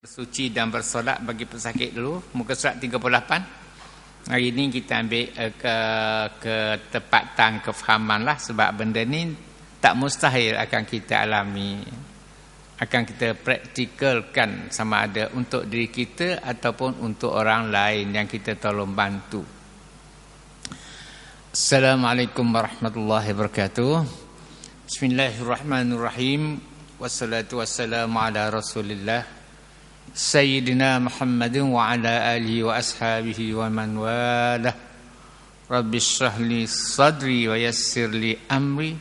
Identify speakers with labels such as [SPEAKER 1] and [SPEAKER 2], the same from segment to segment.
[SPEAKER 1] Suci dan bersolat bagi pesakit dulu, muka surat 38. Hari ini kita ambil ketepatan kefahaman lah, sebab benda ni tak mustahil akan kita alami, akan kita praktikalkan sama ada untuk diri kita ataupun untuk orang lain yang kita tolong bantu. Assalamualaikum warahmatullahi wabarakatuh. Bismillahirrahmanirrahim. Wassalatu wassalamu ala Rasulillah Sayyidina Muhammadin wa ala alihi wa ashabihi wa man walah. Rabbi shrah li sadri wa yassir li amri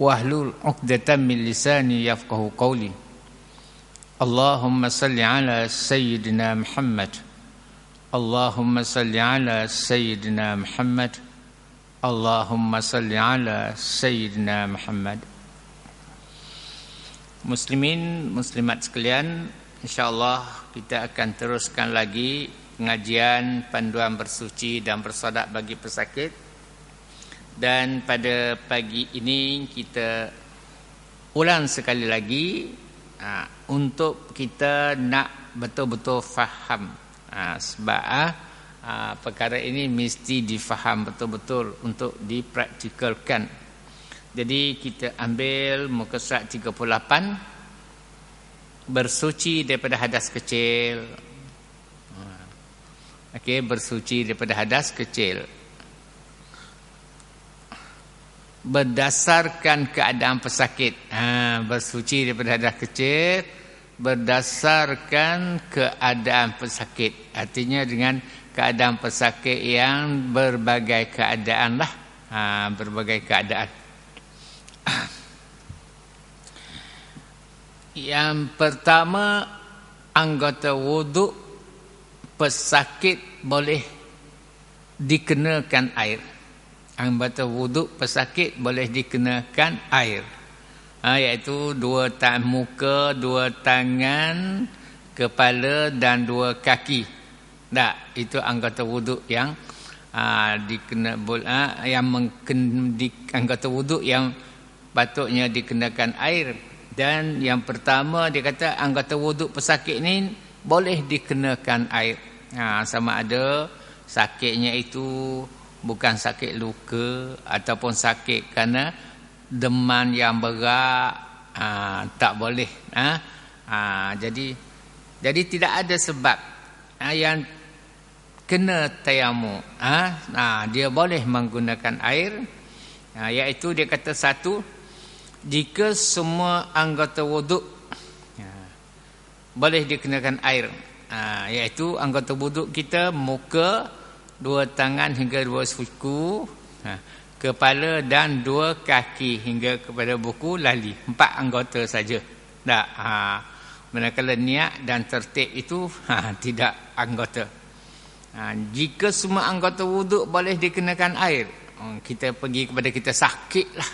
[SPEAKER 1] wahlul 'uqdatam min lisani yafqahu qawli. Allahumma salli ala Sayyidina Muhammad. Allahumma salli ala Sayyidina Muhammad. Allahumma salli ala Sayyidina Muhammad. Muslimin, muslimat sekalian, InsyaAllah kita akan teruskan lagi pengajian panduan bersuci dan bersolat bagi pesakit. Dan pada pagi ini kita ulang sekali lagi untuk kita nak betul-betul faham. Sebab perkara ini mesti difaham betul-betul untuk dipraktikalkan. Jadi kita ambil muka surat 38. Bersuci daripada hadas kecil. Okey, bersuci daripada hadas kecil. Berdasarkan keadaan pesakit. Bersuci daripada hadas kecil berdasarkan keadaan pesakit. Artinya dengan keadaan pesakit yang berbagai keadaan lah. Berbagai keadaan. Yang pertama, anggota wuduk pesakit boleh dikenakan air. Anggota wuduk pesakit boleh dikenakan air. Iaitu dua muka, dua tangan, kepala dan dua kaki. Tak, itu anggota wuduk yang anggota wuduk yang patutnya dikenakan air. Dan yang pertama dia kata anggota wuduk pesakit ni boleh dikenakan air. Sama ada sakitnya itu bukan sakit luka ataupun sakit kerana demam yang berat, tak boleh. Jadi tidak ada sebab yang kena tayammum. Dia boleh menggunakan air. Iaitu dia kata satu, jika semua anggota wuduk boleh dikenakan air, iaitu anggota wuduk kita muka, dua tangan hingga dua siku, kepala dan dua kaki hingga kepada buku lali. 4 anggota saja. Tak. Manakala niat dan tertib itu tidak anggota. Jika semua anggota wuduk boleh dikenakan air, kita pergi kepada kita sakit lah.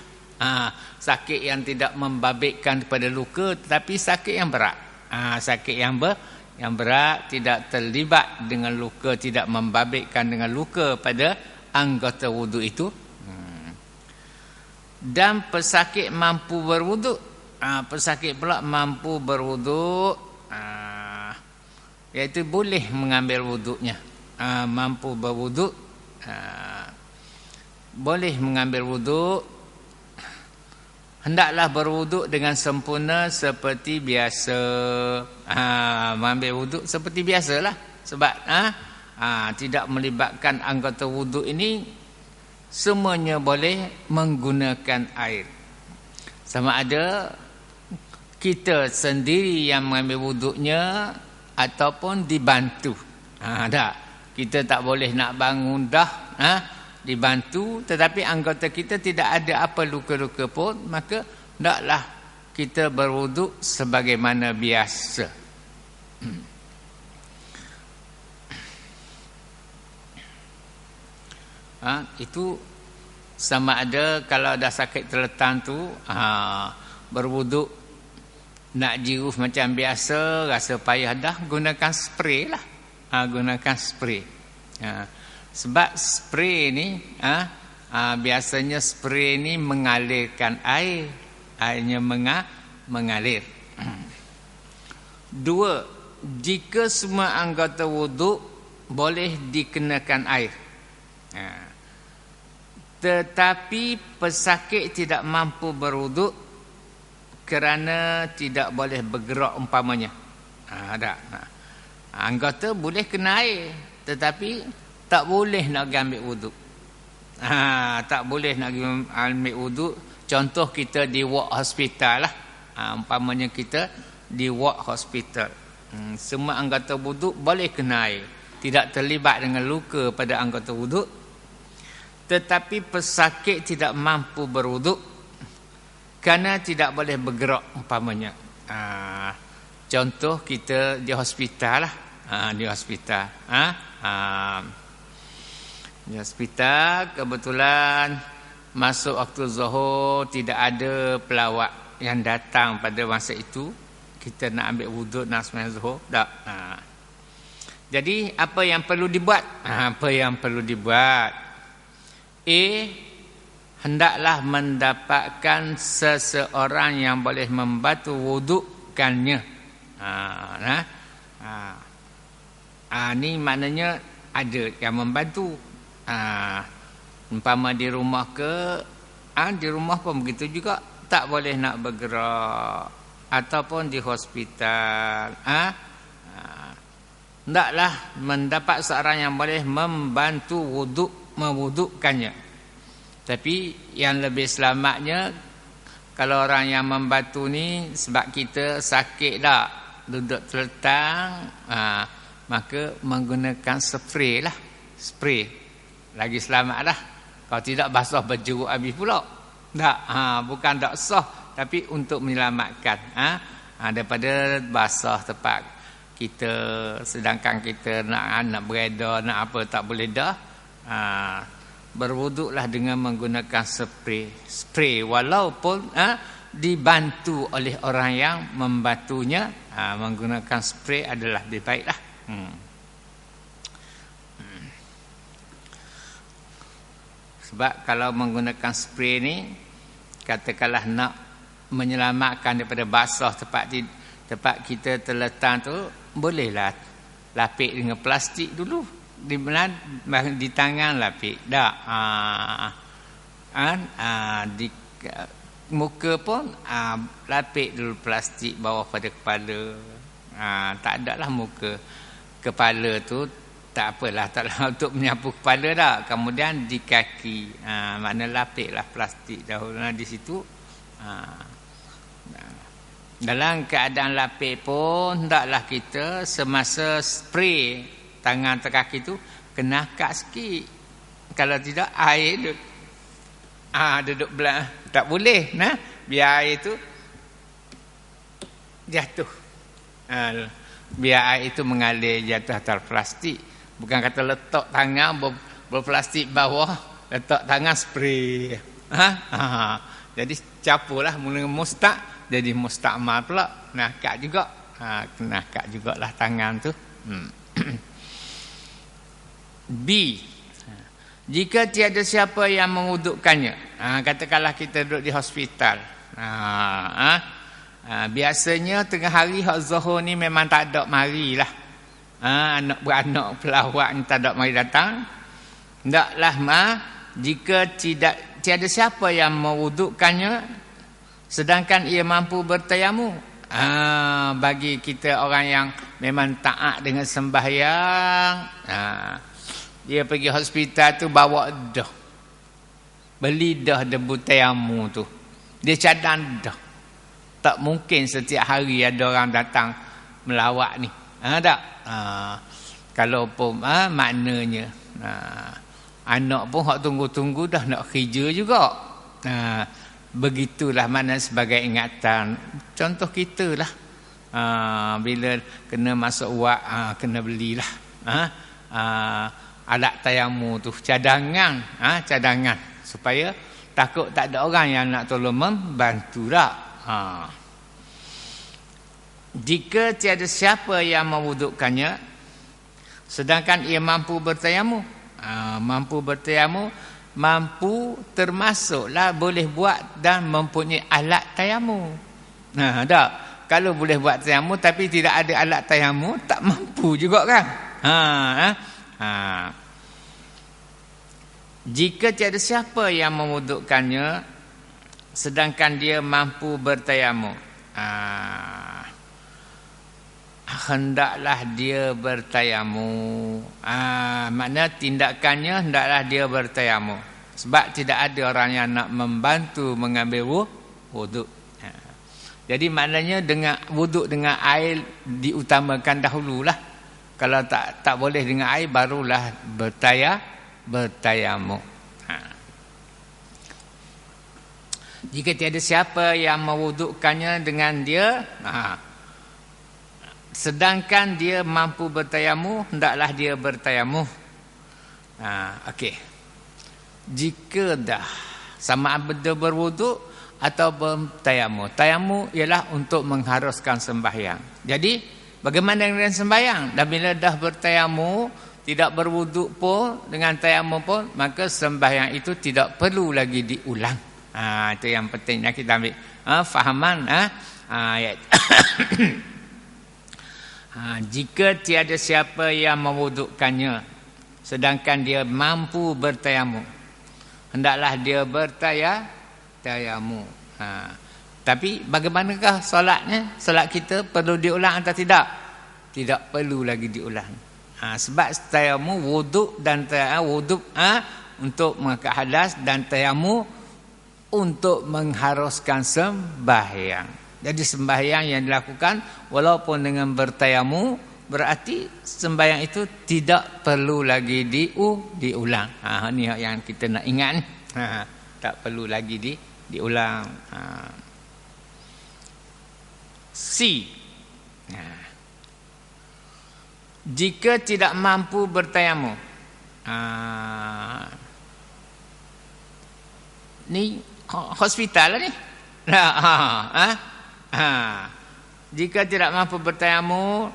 [SPEAKER 1] Sakit yang tidak membabitkan kepada luka, tetapi sakit yang berat. Sakit yang berat, tidak terlibat dengan luka, tidak membabitkan dengan luka pada anggota wuduk itu. Dan pesakit mampu berwuduk. Pesakit pula mampu berwuduk, iaitu boleh mengambil wuduknya. Mampu berwuduk, boleh mengambil wuduk. Hendaklah berwuduk dengan sempurna seperti biasa. Mengambil wuduk seperti biasalah. Sebab tidak melibatkan anggota wuduk ini, semuanya boleh menggunakan air. Sama ada kita sendiri yang mengambil wuduknya ataupun dibantu. Kita tak boleh nak bangun dah. Dibantu, tetapi anggota kita tidak ada apa luka-luka pun, maka hendaklah kita berwuduk sebagaimana biasa. Itu sama ada kalau dah sakit terletan tu, berwuduk nak jiruf macam biasa, rasa payah dah, gunakan spray lah. Gunakan spray. Sebab spray ni biasanya spray ni mengalirkan air. Airnya mengalir. 2. jika semua anggota wuduk boleh dikenakan air. Tetapi pesakit tidak mampu berwuduk kerana tidak boleh bergerak umpamanya. Anggota boleh kena air, tetapi tak boleh nak pergi ambil wuduk. Tak boleh nak pergi ambil wuduk. Contoh kita di ward hospital lah. Umpamanya kita di ward hospital. Semua anggota wuduk boleh kena air. Tidak terlibat dengan luka pada anggota wuduk. Tetapi pesakit tidak mampu berwuduk kerana tidak boleh bergerak umpamanya. Contoh kita di hospital lah. Di hospital. Di hospital kebetulan masuk waktu zuhur, tidak ada pelawat yang datang pada masa itu. Kita nak ambil wuduk, nak sembahyang zuhur. Tak. Jadi apa yang perlu dibuat? Apa yang perlu dibuat? Hendaklah mendapatkan seseorang yang boleh membantu wudukkannya. Ni maknanya ada yang membantu. Umpama di rumah di rumah pun begitu juga, tak boleh nak bergerak, ataupun di hospital. Hendaklah mendapat seorang yang boleh membantu mewudukkannya. Tapi yang lebih selamatnya, kalau orang yang membantu ni sebab kita sakit dah, duduk terletang, maka menggunakan spray lah. Spray lagi selamat lah. Kalau tidak basah baju habis pula. Tak, bukan tak sah, tapi untuk menyelamatkan. Daripada basah tempat kita, sedangkan kita nak beredar, nak apa, tak boleh dah. Berwuduklah dengan menggunakan spray walaupun dibantu oleh orang yang membantunya. Menggunakan spray adalah lebih baiklah. Sebab kalau menggunakan spray ni, katakanlah nak menyelamatkan daripada basah tempat kita terletak tu, bolehlah lapik dengan plastik dulu. Di tangan lapik. Tak. Di muka pun lapik dulu plastik bawah pada kepala. Tak ada lah muka. Kepala tu tak apalah, taklah untuk menyapu kepala dah. Kemudian di kaki, makna lapiklah plastik dahulu di situ. Dalam keadaan lapik pun hendaklah kita semasa spray tangan atau kaki tu kena kat sikit. Kalau tidak air duduk belah, tak boleh biar air tu jatuh. Biar air itu mengalir jatuh atas plastik. Bukan kata letak tangan berplastik bawah, letak tangan spray. Jadi capulah mula mustaq jadi mustakmal pula. Nakak juga. Nakak jugalah tangan tu. B. Jika tiada siapa yang mewudukkannya. Katakanlah kita duduk di hospital. Biasanya tengah hari hak zuhur ni memang tak ada marilah. Anak-beranak pelawak ni tak ada mari datang. Hendaklah jika tiada siapa yang mewudukkannya, sedangkan ia mampu bertayamu. Bagi kita orang yang memang taat dengan sembahyang, dia pergi hospital tu bawa dah, beli dah debu tayamu tu, dia cadang dah. Tak mungkin setiap hari ada orang datang melawat ni. Tak. Kalau pun maknanya anak pun hak tunggu-tunggu dah nak kerja juga. Begitulah mana sebagai ingatan. Contoh kita lah, bila kena masuk wak, kena belilah alat tayamu tu, cadangan, supaya takut tak ada orang yang nak tolong membantu dah. Jika tiada siapa yang mewudukkannya, sedangkan ia mampu bertayamu, mampu termasuklah boleh buat dan mempunyai alat tayamu. Tak. kalau boleh buat tayamum tapi tidak ada alat tayamum, tak mampu juga kan. Jika tiada siapa yang memwudukkannya sedangkan dia mampu bertayamum, hendaklah dia bertayamum. Makna tindakannya hendaklah dia bertayamum. Sebab tidak ada orang yang nak membantu mengambil wuduk. Jadi maknanya dengan wuduk dengan air diutamakan dahululah. Kalau tak boleh dengan air, barulah bertayamum. Jika tiada siapa yang mewudukkannya dengan dia, sedangkan dia mampu bertayamum, hendaklah dia bertayamum. Okey. Jika dah sama ada berwuduk atau bertayamum. Tayamum ialah untuk mengharuskan sembahyang. Jadi bagaimana dengan sembahyang? Dan bila dah bertayamum, tidak berwuduk pun, dengan tayamum pun, maka sembahyang itu tidak perlu lagi diulang. Itu yang pentingnya kita ambil fahaman. Jika tiada siapa yang mewudukkannya sedangkan dia mampu bertayamum, hendaklah dia bertayamum. Tapi bagaimanakah solatnya? Solat kita perlu diulang atau tidak? Tidak perlu lagi diulang. Sebab tayamum wuduk dan wuduk untuk mengangkat hadas, dan tayamum untuk mengharuskan sembahyang. Jadi sembahyang yang dilakukan walaupun dengan bertayamum, berarti sembahyang itu tidak perlu lagi diulang. Ini yang kita nak ingat ni. Tak perlu lagi diulang. C. Jika tidak mampu bertayamum. Ni hospital lah ni. Jika tidak mampu bertayamum,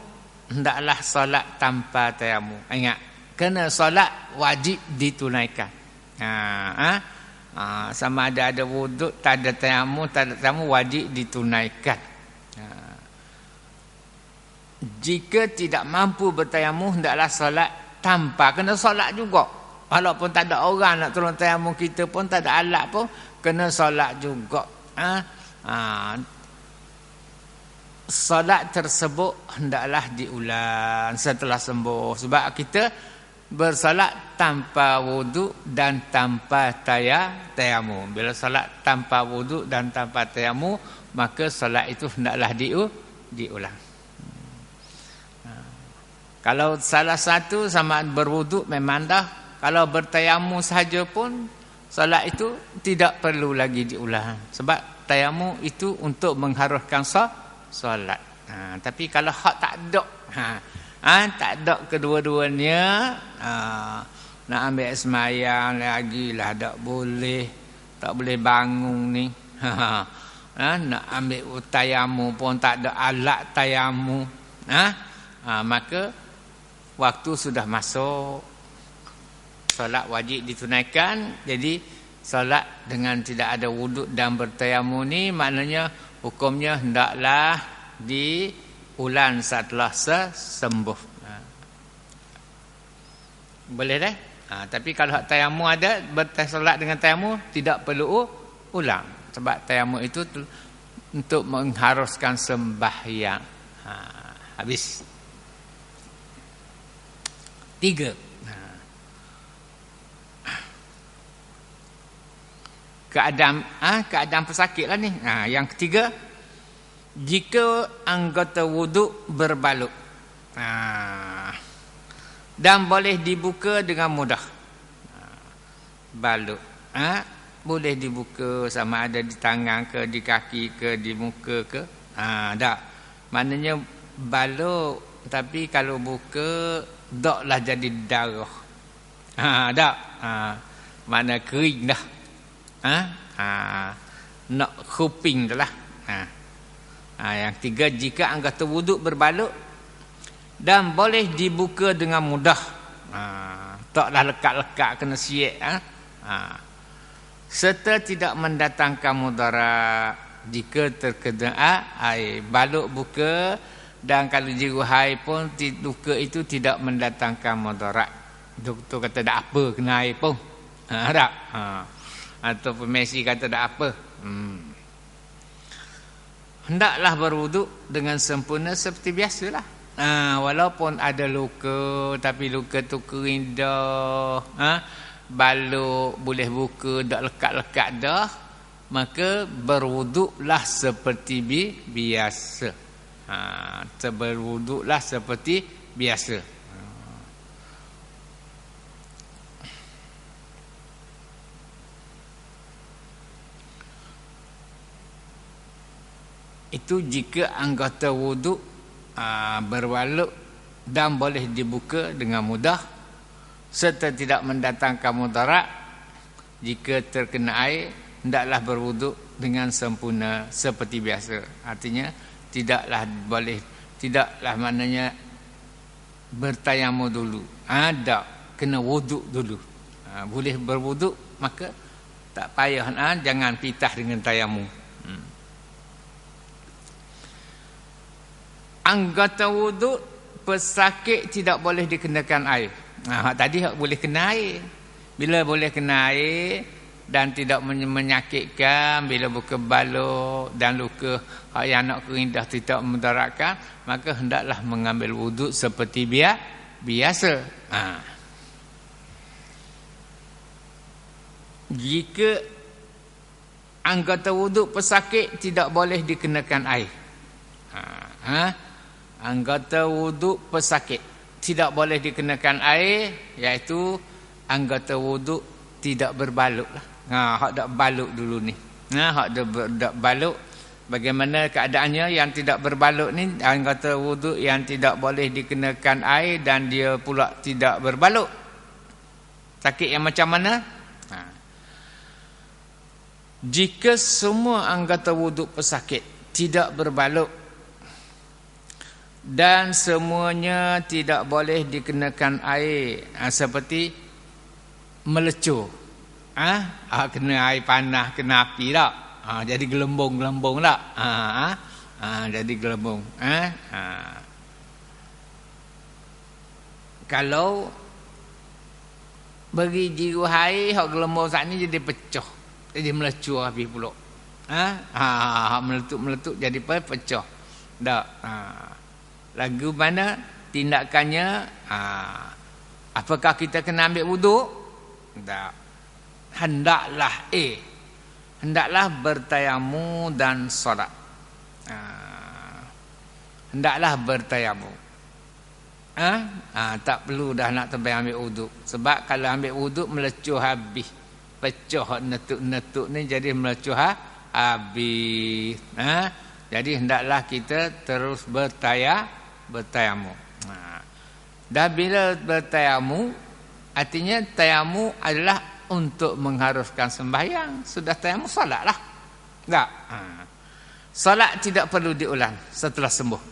[SPEAKER 1] hendaklah solat tanpa tayamum. Ingat, kena solat wajib ditunaikan. Sama ada wuduk, tak ada tayamum, wajib ditunaikan. Jika tidak mampu bertayamum, hendaklah solat tanpa, kena solat juga. Walaupun tak ada orang nak tolong tayamum kita pun, tak ada alat pun, kena solat juga. Solat tersebut hendaklah diulang setelah sembuh. Sebab kita bersolat tanpa wuduk dan tanpa tayamum. Bila solat tanpa wuduk dan tanpa tayamum, maka solat itu hendaklah diulang. Kalau salah satu sama berwuduk memang dah. Kalau bertayamum sahaja pun, solat itu tidak perlu lagi diulang. Sebab tayamum itu untuk mengharuskan solat. Tapi kalau hak tak ada, tak ada kedua-duanya, nak ambil semayang lagi lah tak boleh bangun ni. Nak ambil tayamum pun tak ada alat tayamum. Maka waktu sudah masuk, solat wajib ditunaikan. Jadi solat dengan tidak ada wuduk dan bertayamum ni, maknanya hukumnya hendaklah diulang setelah sembuh. Boleh dah? Tapi kalau tayamum ada, bersolat dengan tayamum tidak perlu ulang. Sebab tayamum itu untuk mengharuskan sembahyang. Habis. 3. Keadaan pesakit lah ni. Yang ketiga, jika anggota wuduk berbalut, dan boleh dibuka dengan mudah. Balut boleh dibuka, sama ada di tangan ke, di kaki ke, di muka ke. Tak. Maknanya balut, tapi kalau buka taklah jadi darah. Tak. Mana kering dah. Nak kuping dah lah. Yang tiga, jika anggota wuduk berbalut dan boleh dibuka dengan mudah. Taklah lekat-lekat kena siap. Serta tidak mendatangkan mudarat jika terkena air. Balut buka dan kalau jiru haid pun luka itu tidak mendatangkan mudarat. Doktor kata tak apa kena air pun. Tak. Ataupun Messi kata tak apa. Hendaklah berwuduk dengan sempurna seperti biasalah. Walaupun ada luka, tapi luka tu kering dah. Balut boleh buka, tak lekat-lekat dah. Maka berwuduklah seperti biasa. Berwuduklah seperti biasa. Itu jika anggota wuduk berbalut dan boleh dibuka dengan mudah serta tidak mendatangkan mudarat. Jika terkena air, hendaklah berwuduk dengan sempurna seperti biasa. Artinya tidaklah maknanya bertayamum dulu. Ada kena wuduk dulu. Boleh berwuduk, maka tak payah jangan pitah dengan tayamum. Anggota wuduk pesakit tidak boleh dikenakan air. Tadi boleh kena air. Bila boleh kena air dan tidak menyakitkan, bila buka balut dan luka yang nak kering dah tidak memudaratkan, maka hendaklah mengambil wuduk seperti biasa. Jika anggota wuduk pesakit tidak boleh dikenakan air. Anggota wuduk pesakit tidak boleh dikenakan air, iaitu anggota wuduk tidak berbalut lah. Hak dak balut dulu ni. Hak dak balut. Bagaimana keadaannya yang tidak berbalut ni? Anggota wuduk yang tidak boleh dikenakan air dan dia pula tidak berbalut. Sakit yang macam mana? Jika semua anggota wuduk pesakit tidak berbalut dan semuanya tidak boleh dikenakan air, seperti melecur, kena air panas, kena api tak, jadi gelembung-gelembung tak, jadi gelembung. Kalau bagi jiru air, hak gelembung saat ni jadi pecah, jadi melecur habis pula. Meletup-meletup jadi pecah. Tak. Lagu mana tindakannya? Apakah kita kena ambil wuduk? Tak. Hendaklah bertayamum dan solat. Hendaklah bertayamum. Tak perlu dah nak terbaik ambil wuduk. Sebab kalau ambil wuduk melecur habis. Pecah netuk-netuk ni jadi melecur habis. Jadi hendaklah kita terus bertayamum. Dan bila bertayamum, artinya tayamum adalah untuk mengharuskan sembahyang. Sudah tayamum, solatlah. Tak? Solat tidak perlu diulang setelah sembuh.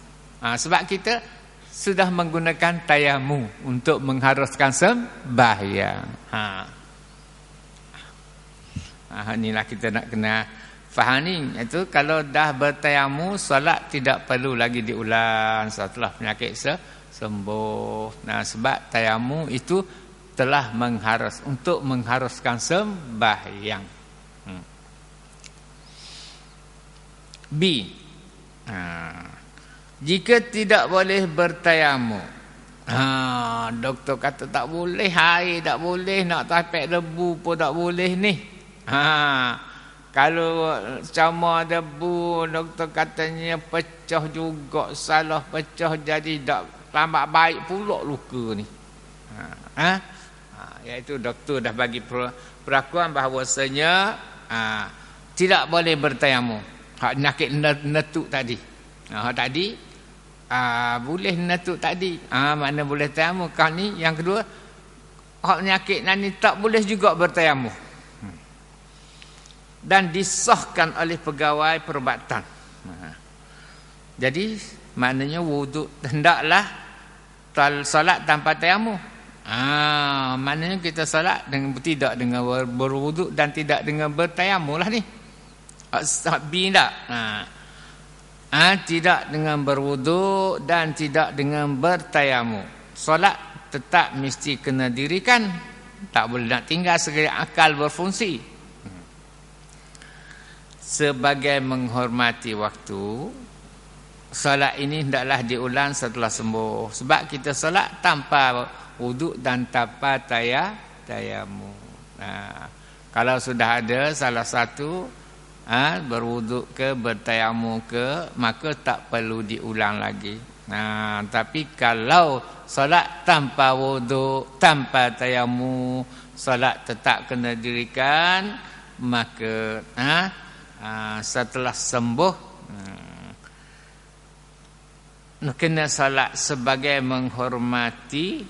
[SPEAKER 1] Sebab kita sudah menggunakan tayamum untuk mengharuskan sembahyang. Inilah kita nak kena faham ni. Itu kalau dah bertayamum, solat tidak perlu lagi diulang setelah penyakit sembuh. Sebab tayamum itu telah untuk mengharuskan sembahyang. B. Jika tidak boleh bertayamum, doktor kata tak boleh, air tak boleh, nak tapek debu pun tak boleh ni. Kalau cama debu, doktor katanya pecah juga, salah pecah jadi tak lambat baik pula luka ni. Iaitu doktor dah bagi perakuan bahawasanya tidak boleh bertayamum. Hak penyakit netuk tadi. Hak tadi boleh netuk tadi. Mana boleh tayamum. Kau ni yang kedua, hak penyakit ni tak boleh juga bertayamum. Dan disahkan oleh pegawai perubatan. Jadi maknanya wuduk hendaklah salat tanpa tayamum. Maknanya kita salat dengan tidak dengan berwuduk dan tidak dengan bertayamum lah ni. Sabi tak? Tidak dengan berwuduk dan tidak dengan bertayamum. Solat tetap mesti kena dirikan. Tak boleh nak tinggal sekali akal berfungsi. Sebagai menghormati waktu, solat ini hendaklah diulang setelah sembuh. Sebab kita solat tanpa wuduk dan tanpa tayamum. Kalau sudah ada salah satu berwuduk ke bertayamum ke, maka tak perlu diulang lagi. Tapi kalau solat tanpa wuduk, tanpa tayamum, solat tetap kena dirikan. Maka setelah sembuh kena solat sebagai menghormati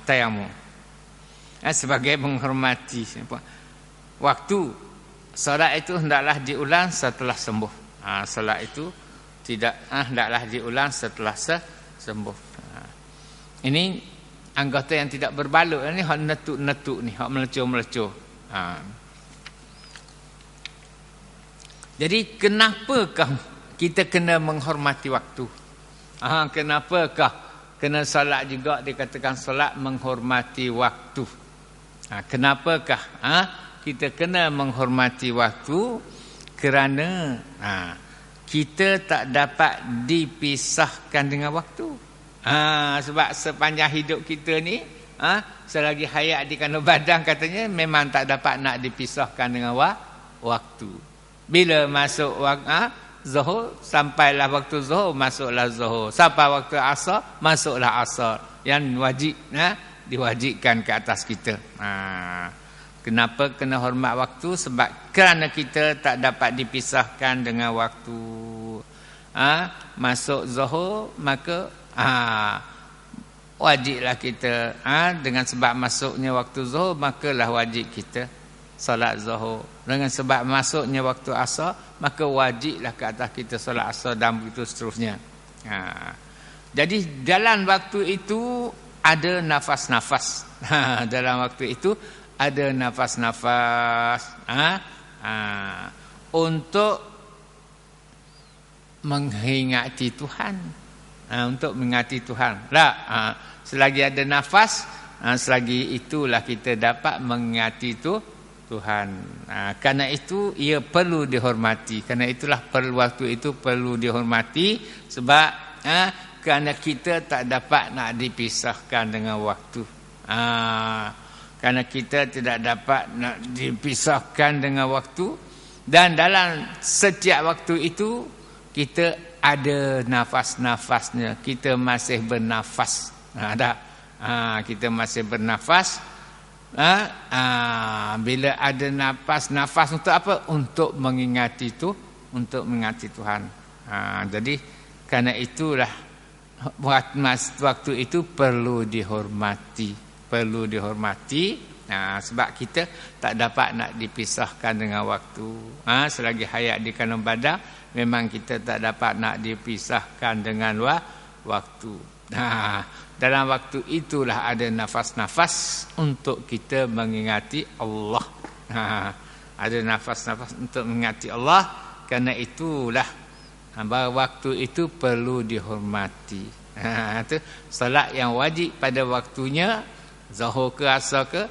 [SPEAKER 1] tayamum, sebagai menghormati waktu. Solat itu hendaklah diulang setelah sembuh. Solat itu tidak hendaklah diulang setelah sembuh. Ini anggota yang tidak berbalut ni, hak netuk-netuk ni, hak melecur-melecur. Jadi kenapakah kita kena menghormati waktu? Kenapakah kena solat juga dikatakan solat menghormati waktu? Kenapakah kita kena menghormati waktu? Kerana kita tak dapat dipisahkan dengan waktu. Sebab sepanjang hidup kita ni, selagi hayat di kandung badan katanya memang tak dapat nak dipisahkan dengan waktu. Bila masuk waktu zuhur, sampailah waktu zuhur, masuklah zuhur. Sampai waktu asar, masuklah asar. Yang wajib diwajibkan ke atas kita. Kenapa kena hormat waktu? Sebab kerana kita tak dapat dipisahkan dengan waktu. Masuk zuhur, maka wajiblah kita dengan sebab masuknya waktu zuhur, makalah wajib kita solat zuhur. Dengan sebab masuknya waktu asar, maka wajiblah ke atas kita solat asar, dan begitu seterusnya. Jadi dalam waktu itu ada nafas-nafas. Dalam waktu itu ada nafas-nafas untuk mengingati Tuhan. Untuk mengingati Tuhan. Selagi ada nafas, selagi itulah kita dapat mengingati Tuhan. Karena itu ia perlu dihormati. Karena itulah waktu itu perlu dihormati. Sebab kerana kita tak dapat nak dipisahkan dengan waktu. Kerana kita tidak dapat nak dipisahkan dengan waktu. Dan dalam setiap waktu itu kita ada nafas-nafasnya. Kita masih bernafas. Kita masih bernafas. Bila ada nafas untuk apa? Untuk mengingati itu, untuk mengingati Tuhan. Jadi kerana itulah waktu itu perlu dihormati, perlu dihormati. Sebab kita tak dapat nak dipisahkan dengan waktu. Selagi hayat di kandung badan, memang kita tak dapat nak dipisahkan dengan waktu. Dalam waktu itulah ada nafas-nafas untuk kita mengingati Allah. Ada nafas-nafas untuk mengingati Allah. Kerana itulah waktu itu perlu dihormati. Itu salat yang wajib pada waktunya, zuhur ke asar ke,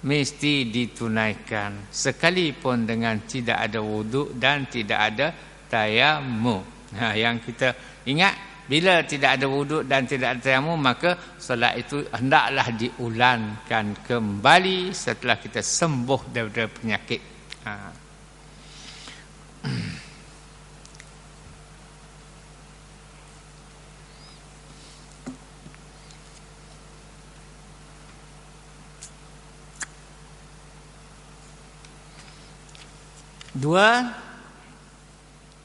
[SPEAKER 1] mesti ditunaikan. Sekalipun dengan tidak ada wuduk dan tidak ada tayamum. Yang kita ingat, bila tidak ada wuduk dan tidak ada tayamum, maka solat itu hendaklah diulangkan kembali setelah kita sembuh daripada penyakit. Dua,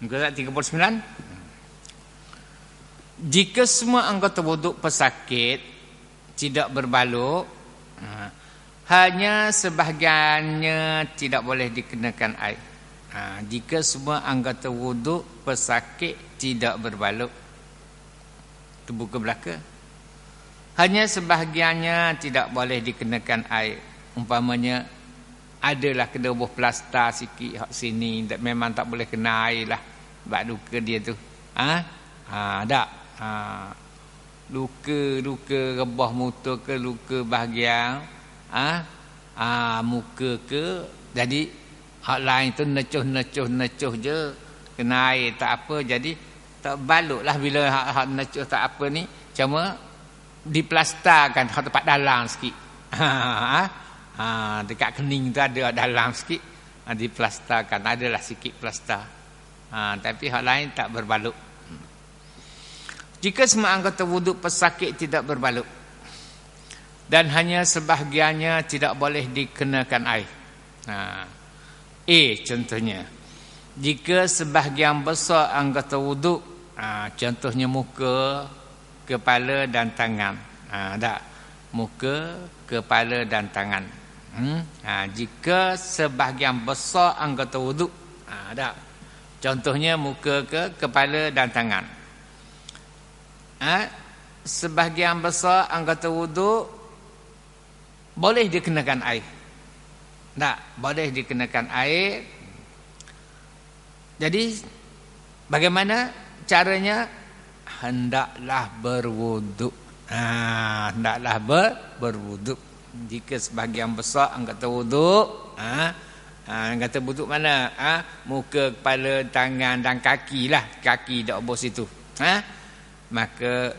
[SPEAKER 1] muka 39. Jika semua anggota wuduk pesakit tidak berbaluk, hanya sebahagiannya tidak boleh dikenakan air. Jika semua anggota wuduk pesakit tidak berbaluk, itu buku belaka. Hanya sebahagiannya tidak boleh dikenakan air. Umpamanya adalah kena buah plastar sikit hak sini, memang tak boleh kena air lah sebab luka dia tu. Tak. Luka rebah motor ke, luka bahagian muka ke, jadi hak lain tu necuh je, kena air tak apa, jadi tak balutlah bila hak necuh tak apa ni, cuma diplastarkan hak tempat dalam sikit. Dekat kening tu ada dalam sikit, diplastarkan, adalah sikit plastar. Tapi hal lain tak berbalut. Jika semua anggota wuduk pesakit tidak berbalut dan hanya sebahagiannya tidak boleh dikenakan air. Contohnya, jika sebahagian besar anggota wuduk, contohnya muka, kepala dan tangan. Muka, kepala dan tangan. Jika sebahagian besar anggota wuduk, contohnya muka ke, kepala dan tangan. Sebahagian besar anggota wuduk boleh dikenakan air. Tak, boleh dikenakan air. Jadi bagaimana caranya? Hendaklah berwuduk. Hendaklah berwuduk. Jika sebahagian besar anggota wuduk, anggota wuduk mana? Muka, kepala, tangan dan kaki lah. Kaki tak bos itu. Maka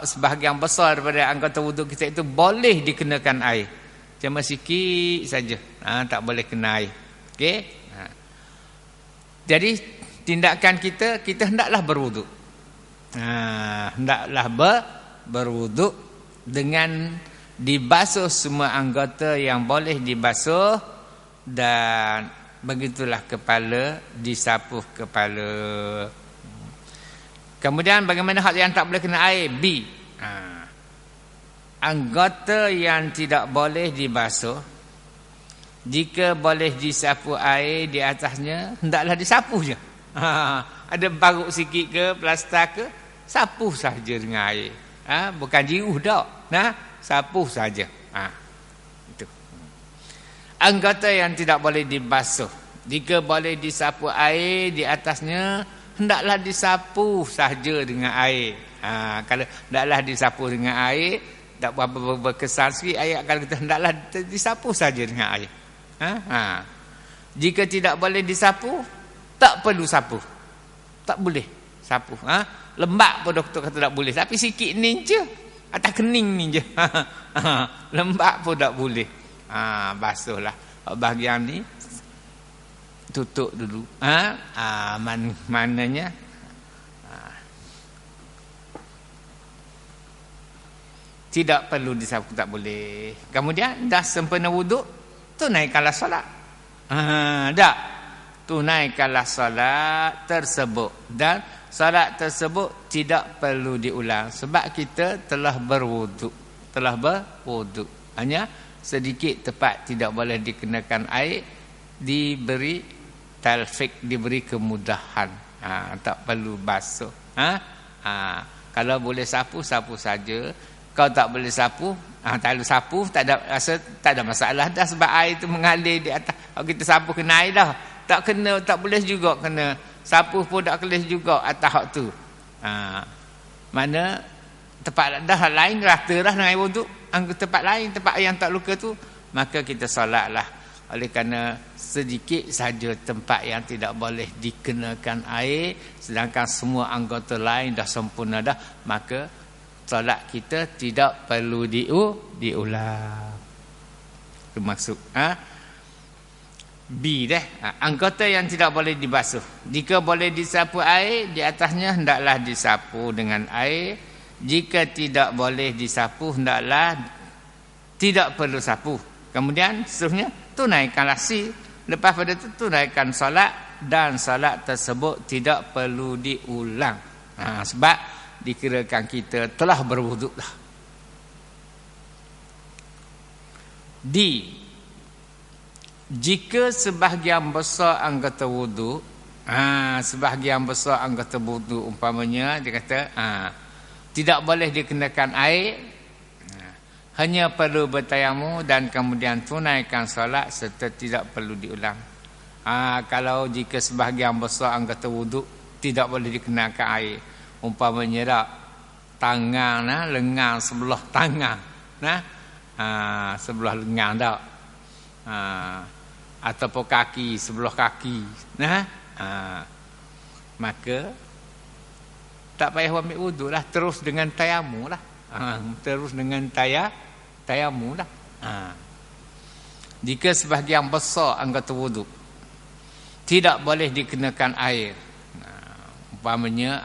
[SPEAKER 1] sebahagian besar daripada anggota wuduk kita itu boleh dikenakan air. Cuma sikit saja. Tak boleh kena air. Okey? Jadi tindakan kita hendaklah berwuduk. Hendaklah berwuduk dengan dibasuh semua anggota yang boleh dibasuh, dan begitulah kepala, disapuh kepala. Kemudian bagaimana hak yang tak boleh kena air? B. Anggota yang tidak boleh dibasuh, jika boleh disapu air di atasnya, hendaklah disapu je. Ada baruk sikit ke, plastar ke, sapu saja dengan air. Bukan jiruh tak. Sapu saja. Itu. Anggota yang tidak boleh dibasuh, jika boleh disapu air di atasnya, hendaklah disapu saja dengan air. Kalau hendaklah disapu dengan air, tak berapa berkesan sikit ayat. Kalau kita hendaklah disapu saja dengan air. Jika tidak boleh disapu, tak perlu sapu. Tak boleh sapu. Lembab pun doktor kata tak boleh. Tapi sikit ni je, atas kening ni je. Lembab pun tak boleh. Basuhlah bahagian ni, tutup dulu. Mananya tidak perlu disapu, tak boleh. Kemudian dah sempurna wuduk, tunaikanlah solat. Dah tunaikanlah solat tersebut, dan solat tersebut tidak perlu diulang sebab kita telah berwuduk. Hanya sedikit tempat tidak boleh dikenakan air, diberi talfik, diberi kemudahan. Tak perlu basuh. Kalau boleh sapu, sapu saja. Kalau tak boleh sapu, tak boleh sapu, tak ada masalah dah, sebab air itu mengalir di atas. Kalau kita sapu kena air dah. Tak kena, tak boleh juga kena sapu pun tak boleh juga atas hak tu. Mana tempat dah lain rata dah dengan air wuduk. Tempat lain, tempat yang tak luka tu, maka kita solatlah. Oleh kerana sedikit saja tempat yang tidak boleh dikenakan air, sedangkan semua anggota lain dah sempurna dah, maka solat kita tidak perlu diulang. Itu maksud. B dah. Anggota yang tidak boleh dibasuh, jika boleh disapu air di atasnya, hendaklah disapu dengan air. Jika tidak boleh disapu, hendaklah tidak perlu sapu. Kemudian seterusnya, tunaikanlah C. Lepas pada itu tunaikan solat, dan solat tersebut tidak perlu diulang. Sebab dikirakan kita telah berwuduk dah. D. Jika sebahagian besar anggota wuduk, sebahagian besar anggota wuduk umpamanya dia kata tidak boleh dikenakan air, hanya perlu bertayamum dan kemudian tunaikan solat serta tidak perlu diulang. Kalau jika sebahagian besar anggota wuduk tidak boleh dikenakan air, umpamanya tak tangan, lengan sebelah tangan, sebelah lengan tak, ataupun kaki sebelah kaki, maka tak payah ambil wuduk lah, terus dengan tayamum lah, terus dengan tayamum lah. Jika sebahagian besar anggota wuduk tidak boleh dikenakan air, umpamanya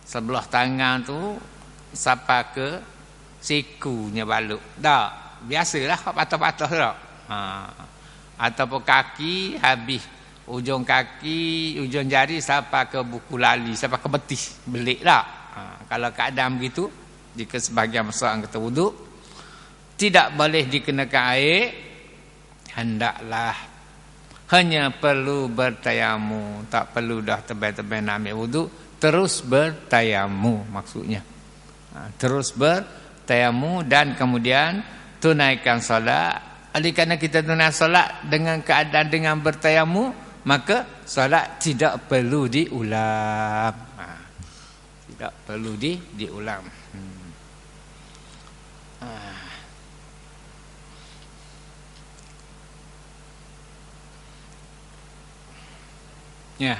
[SPEAKER 1] sebelah tangan tu sampai ke sikunya baluk, tak, biasalah patah-patah tak, ataupun kaki habis ujung kaki, ujung jari sampai ke buku lali, sampai ke betis belik tak. Kalau keadaan begitu, jika sebahagian besar anggota wuduk tidak boleh dikenakan air, hendaklah hanya perlu bertayamum, tak perlu dah tebal-tebal nak ambil wuduk, terus bertayamum maksudnya. Terus bertayamum dan kemudian tunaikan solat. Oleh kerana kita tunaikan solat dengan keadaan dengan bertayamum, maka solat tidak perlu diulang. Tidak perlu diulang. Ya.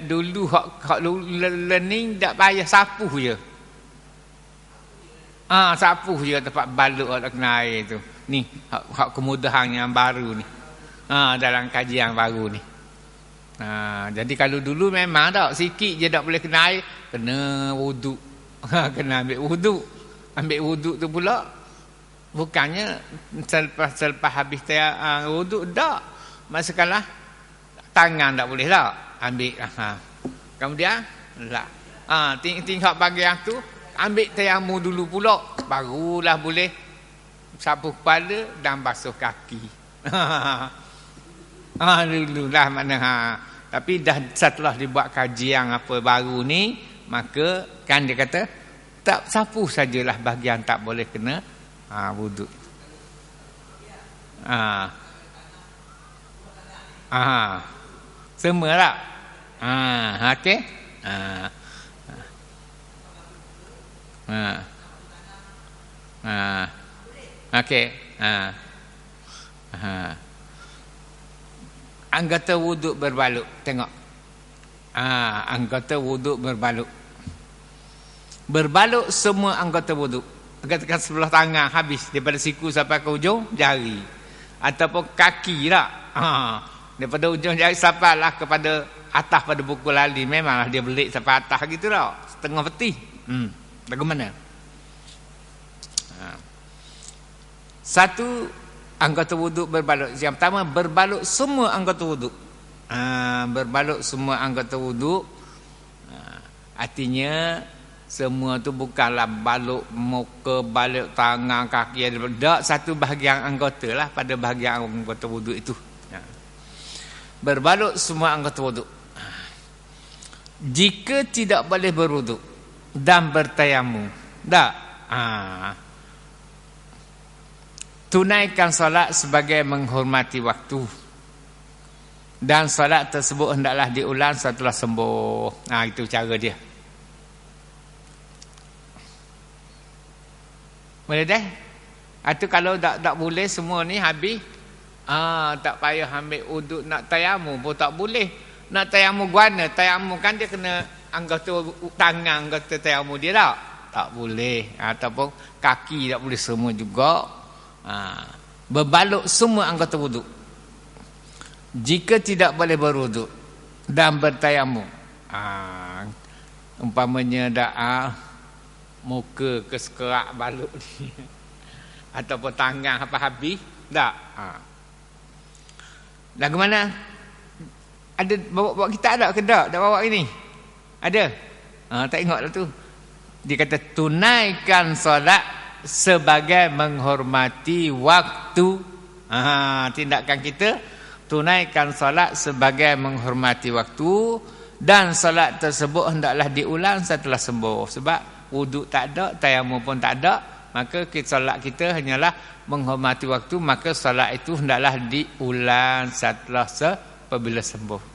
[SPEAKER 1] Dulu hak learning tak payah sapu je. Sapu je tempat balut nak kena air tu. Ni hak kemudahan yang baru ni. Dalam kajian baru ni. Jadi kalau dulu memang tak sikit je tak boleh kena air, kena wuduk. Kena ambil wuduk. Ambil wuduk tu pula bukannya selepas habis wuduk tak. Masalah tangan tak boleh lah ambil. Kemudian lah. Tinggal bagian tu ambil tayamum dulu pula, barulah boleh sapu kepala dan basuh kaki. Dululah mana. Tapi dah setelah dibuat kajian apa baru ni, maka kan dia kata tak sapu sajalah bahagian tak boleh kena wuduk. Semua tak? Okey. Okey. Anggota wuduk berbaluk. Tengok. Anggota wuduk berbaluk. Berbaluk semua anggota wuduk. Katakan sebelah tangan habis daripada siku sampai ke ujung jari. Ataupun kaki tak. Daripada ujung jari sampailah kepada atas pada buku lali. Memanglah dia belik sampai atas gitu tak. Setengah peti. Bagaimana? Satu anggota wuduk berbaluk. Yang pertama berbaluk semua anggota wuduk. Berbaluk semua anggota wuduk. Artinya semua tu bukanlah baluk muka, baluk tangan, kaki. Tak, satu bahagian anggota lah pada bahagian anggota wuduk itu. Berbaluk semua anggota wuduk. Jika tidak boleh berwuduk dan bertayamum, tak? Tunaikan solat sebagai menghormati waktu. Dan solat tersebut hendaklah diulang setelah sembuh. Itu cara dia. Boleh dah? Itu kalau tak boleh semua ni habis. Tak payah ambil uduk nak tayamum pun tak boleh. Nak tayamum guana, tayamum kan dia kena anggota tangan, anggota tayamum dia tak? Tak boleh. Ataupun kaki tak boleh semua juga. Berbaluk semua anggota wuduk. Jika tidak boleh berwuduk dan bertayamum, umpamanya muka ke sekerak baluk ni ataupun tangan apa habis tak. Lagu mana? Ada bawa kita ada ke tak? Tak bawa ini? Ada? Tak ingatlah tu. Dia kata tunaikan solat sebagai menghormati waktu. Tindakan kita tunaikan solat sebagai menghormati waktu, dan solat tersebut hendaklah diulang setelah sembuh. Sebab wuduk tak ada, tayamum pun tak ada, maka solat kita hanyalah menghormati waktu, maka solat itu hendaklah diulang setelah apabila sembuh.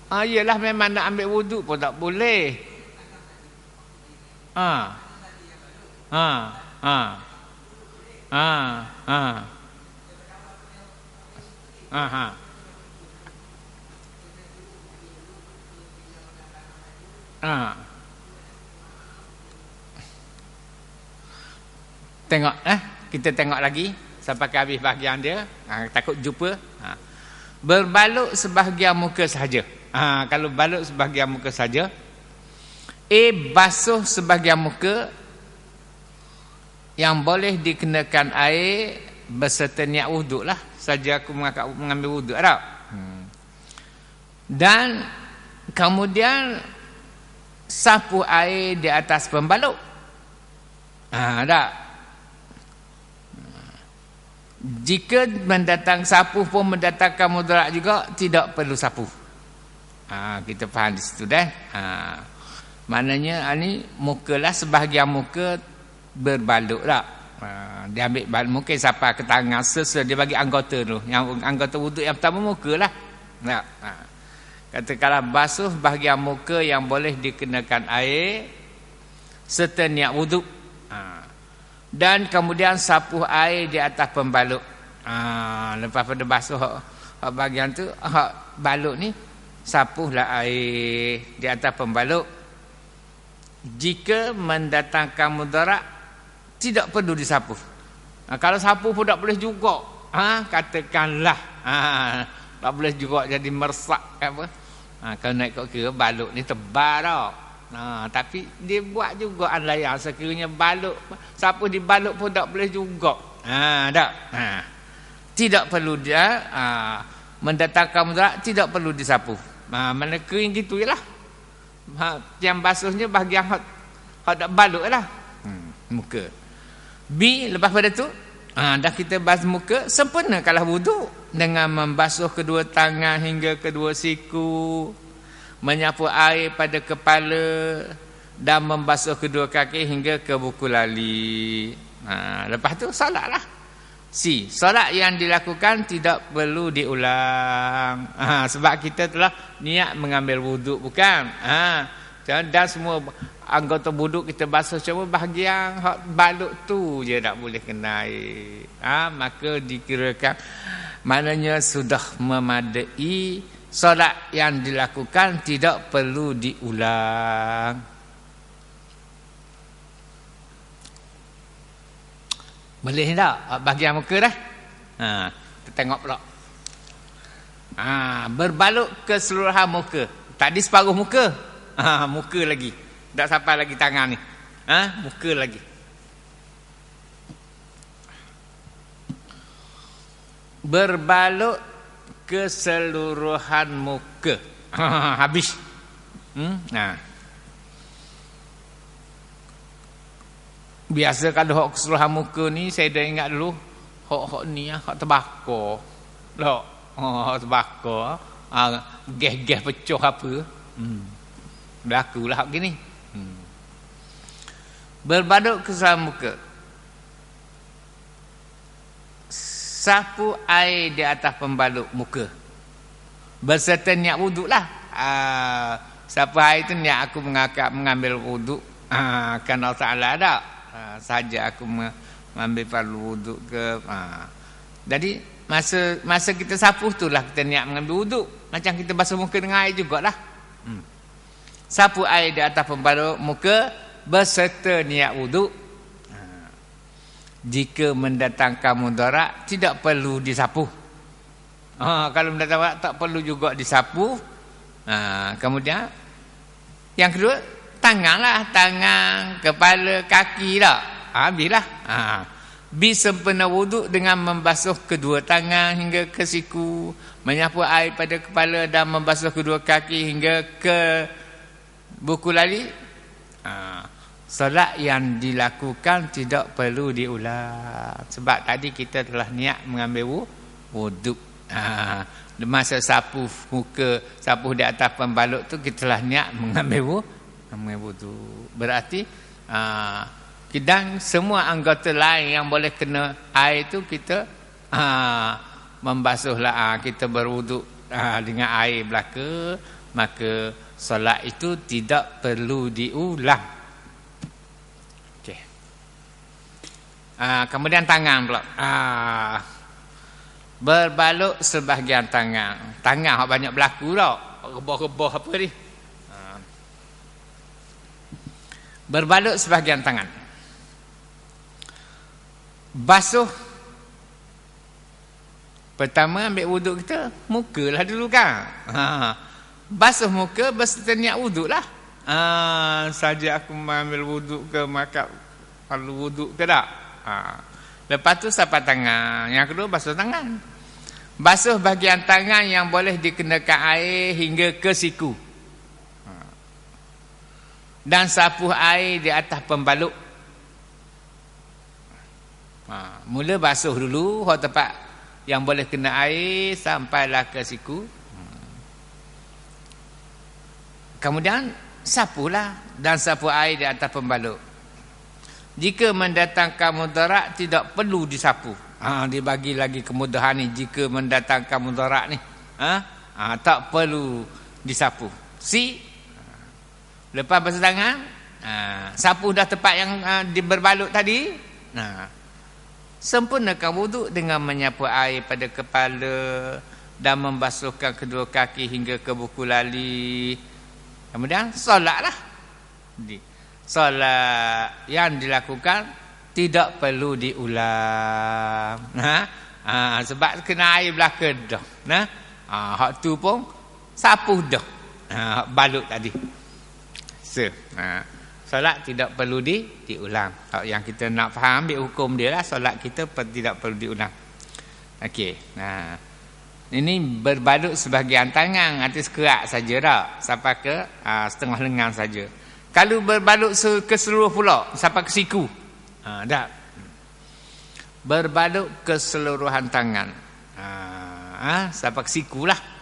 [SPEAKER 1] Iyalah, memang nak ambil wuduk pun tak boleh. Ha. Ha. Ha. Ha. Ha. Ha. Ha. Tengok kita tengok lagi sampai ke habis bahagian dia. Takut jumpa. Berbaluk sebahagian muka sahaja. Kalau baluk sebahagian muka saja. Basuh sebahagian muka yang boleh dikenakan air beserta niat wuduk lah. Saja aku mengambil wuduk tak? Dan kemudian sapu air di atas pembaluk. Tak? Jika mendatang sapu pun mendatangkan mudarat juga, tidak perlu sapu. Kita faham di situ dah. Maknanya ni muka lah, sebahagian muka berbaluk tak. Dia ambil baluk, mungkin sampai ke tangan dia bagi anggota tu. Yang anggota wuduk yang pertama muka lah. Tak. Katakanlah basuh bahagian muka yang boleh dikenakan air serta niat wuduk. Dan kemudian sapu air di atas pembaluk. Lepas pada basuh bahagian tu, baluk ni sapuhlah air di atas pembaluk. Jika mendatangkan mudarat, tidak perlu disapu. Kalau sapu pun tak boleh juga. Katakanlah tak boleh juga jadi meresak apa. Kalau naik kat kira baluk ni tebal tau. Tapi dia buat juga anlayan sekiranya baluk, sapu di baluk pun tak boleh juga. Tak. Tidak perlu dia mendatangkan mudarat, tidak perlu disapu. Mana kering gitu je lah. Yang basuhnya bahagian hot tak baluk lah. Muka. Lepas pada tu dah kita basuh muka, sempurnakanlah wuduk dengan membasuh kedua tangan hingga kedua siku, menyapu air pada kepala, dan membasuh kedua kaki hingga ke buku lali. Lepas tu solatlah. Solat yang dilakukan tidak perlu diulang. Sebab kita telah niat mengambil wuduk, bukan? Dan semua anggota wuduk kita basuh, cuma bahagian baluk tu je tak boleh kena air. Maka dikirakan maknanya sudah memadai, solat yang dilakukan tidak perlu diulang. Boleh tak bahagian muka dah? Kita tengok pula. Berbaluk keseluruhan muka. Tadi separuh muka. Muka lagi. Tak sampai lagi tangan ni. Muka lagi. Berbaluk keseluruhan muka. Habis. Biasa kalau hak keseluruhan muka ni, saya dah ingat dulu hak ni hak terbakar. Hak terbakar. Gas-gas pecah apa. Berlakulah hak gini. Berbaluk keseluruhan muka. Sapu air di atas pembaluk muka. Berserta niat wuduk lah. Sapu air tu niat aku mengambil wuduk. Kan Allah Ta'ala ada. Saja aku mengambil perlu wuduk ke. Jadi masa kita sapu tu lah kita niat mengambil wuduk. Macam kita basuh muka dengan air jugalah. Sapu air di atas pembaluk muka berserta niat wuduk. Jika mendatangkan mudarat, tidak perlu disapu. Kalau mendatangkan mudarat, tak perlu juga disapu. Kemudian yang kedua, tangan lah. Tangan, kepala, kaki lah. Habislah. B. Sempurna wuduk dengan membasuh kedua tangan hingga ke siku, menyapu air pada kepala dan membasuh kedua kaki hingga ke buku lali. Solat yang dilakukan tidak perlu diulang. Sebab tadi kita telah niat mengambil wuduk. Masa sapu muka, sapu di atas pembalut tu kita telah niat mengambil wuduk. Berarti dan semua anggota lain yang boleh kena air tu kita membasuhlah, kita berwuduk dengan air belaka, maka solat itu tidak perlu diulang. Okey. Kemudian tangan pula. Berbalut sebahagian tangan. Tangan hak banyak berlaku tau. Rebah-rebah apa ni? Berbalut sebahagian tangan. Basuh. Pertama ambil wuduk kita, muka lah dulu kan. Basuh muka berserta niat wuduk lah. Saja aku ambil wuduk ke makap perlu wuduk ke tak? Lepas tu sapu tangan. Yang kedua basuh tangan. Basuh bahagian tangan yang boleh dikenakan air hingga ke siku. Dan sapu air di atas pembalut. Mula basuh dulu hak tempat yang boleh kena air sampailah ke siku. Kemudian sapulah dan sapu air di atas pembalut. Jika mendatangkan mudarat tidak perlu disapu. Dibagi lagi kemudahan ni. Jika mendatangkan mudarat ni tak perlu disapu. Lepas basuh tangan, sapu dah tempat yang berbalut tadi. Sempurnakan wuduk dengan menyapu air pada kepala dan membasuhkan kedua kaki hingga ke buku lali. Kemudian solatlah. Solat yang dilakukan tidak perlu diulang. Sebab kena air belaka dah. Hak tu pun sapu dah. Balut tadi. Solat tidak perlu diulang. Yang kita nak faham ambil hukum dia lah, solat kita tidak perlu diulang. Okey. Ini berbalut sebahagian tangan, atas kerak saja tak, sampai ke setengah lengan saja. Kalau berbalut keseluruh pula, sampai ke siku. Tak. Berbalut keseluruhan tangan. Sampai ke siku lah.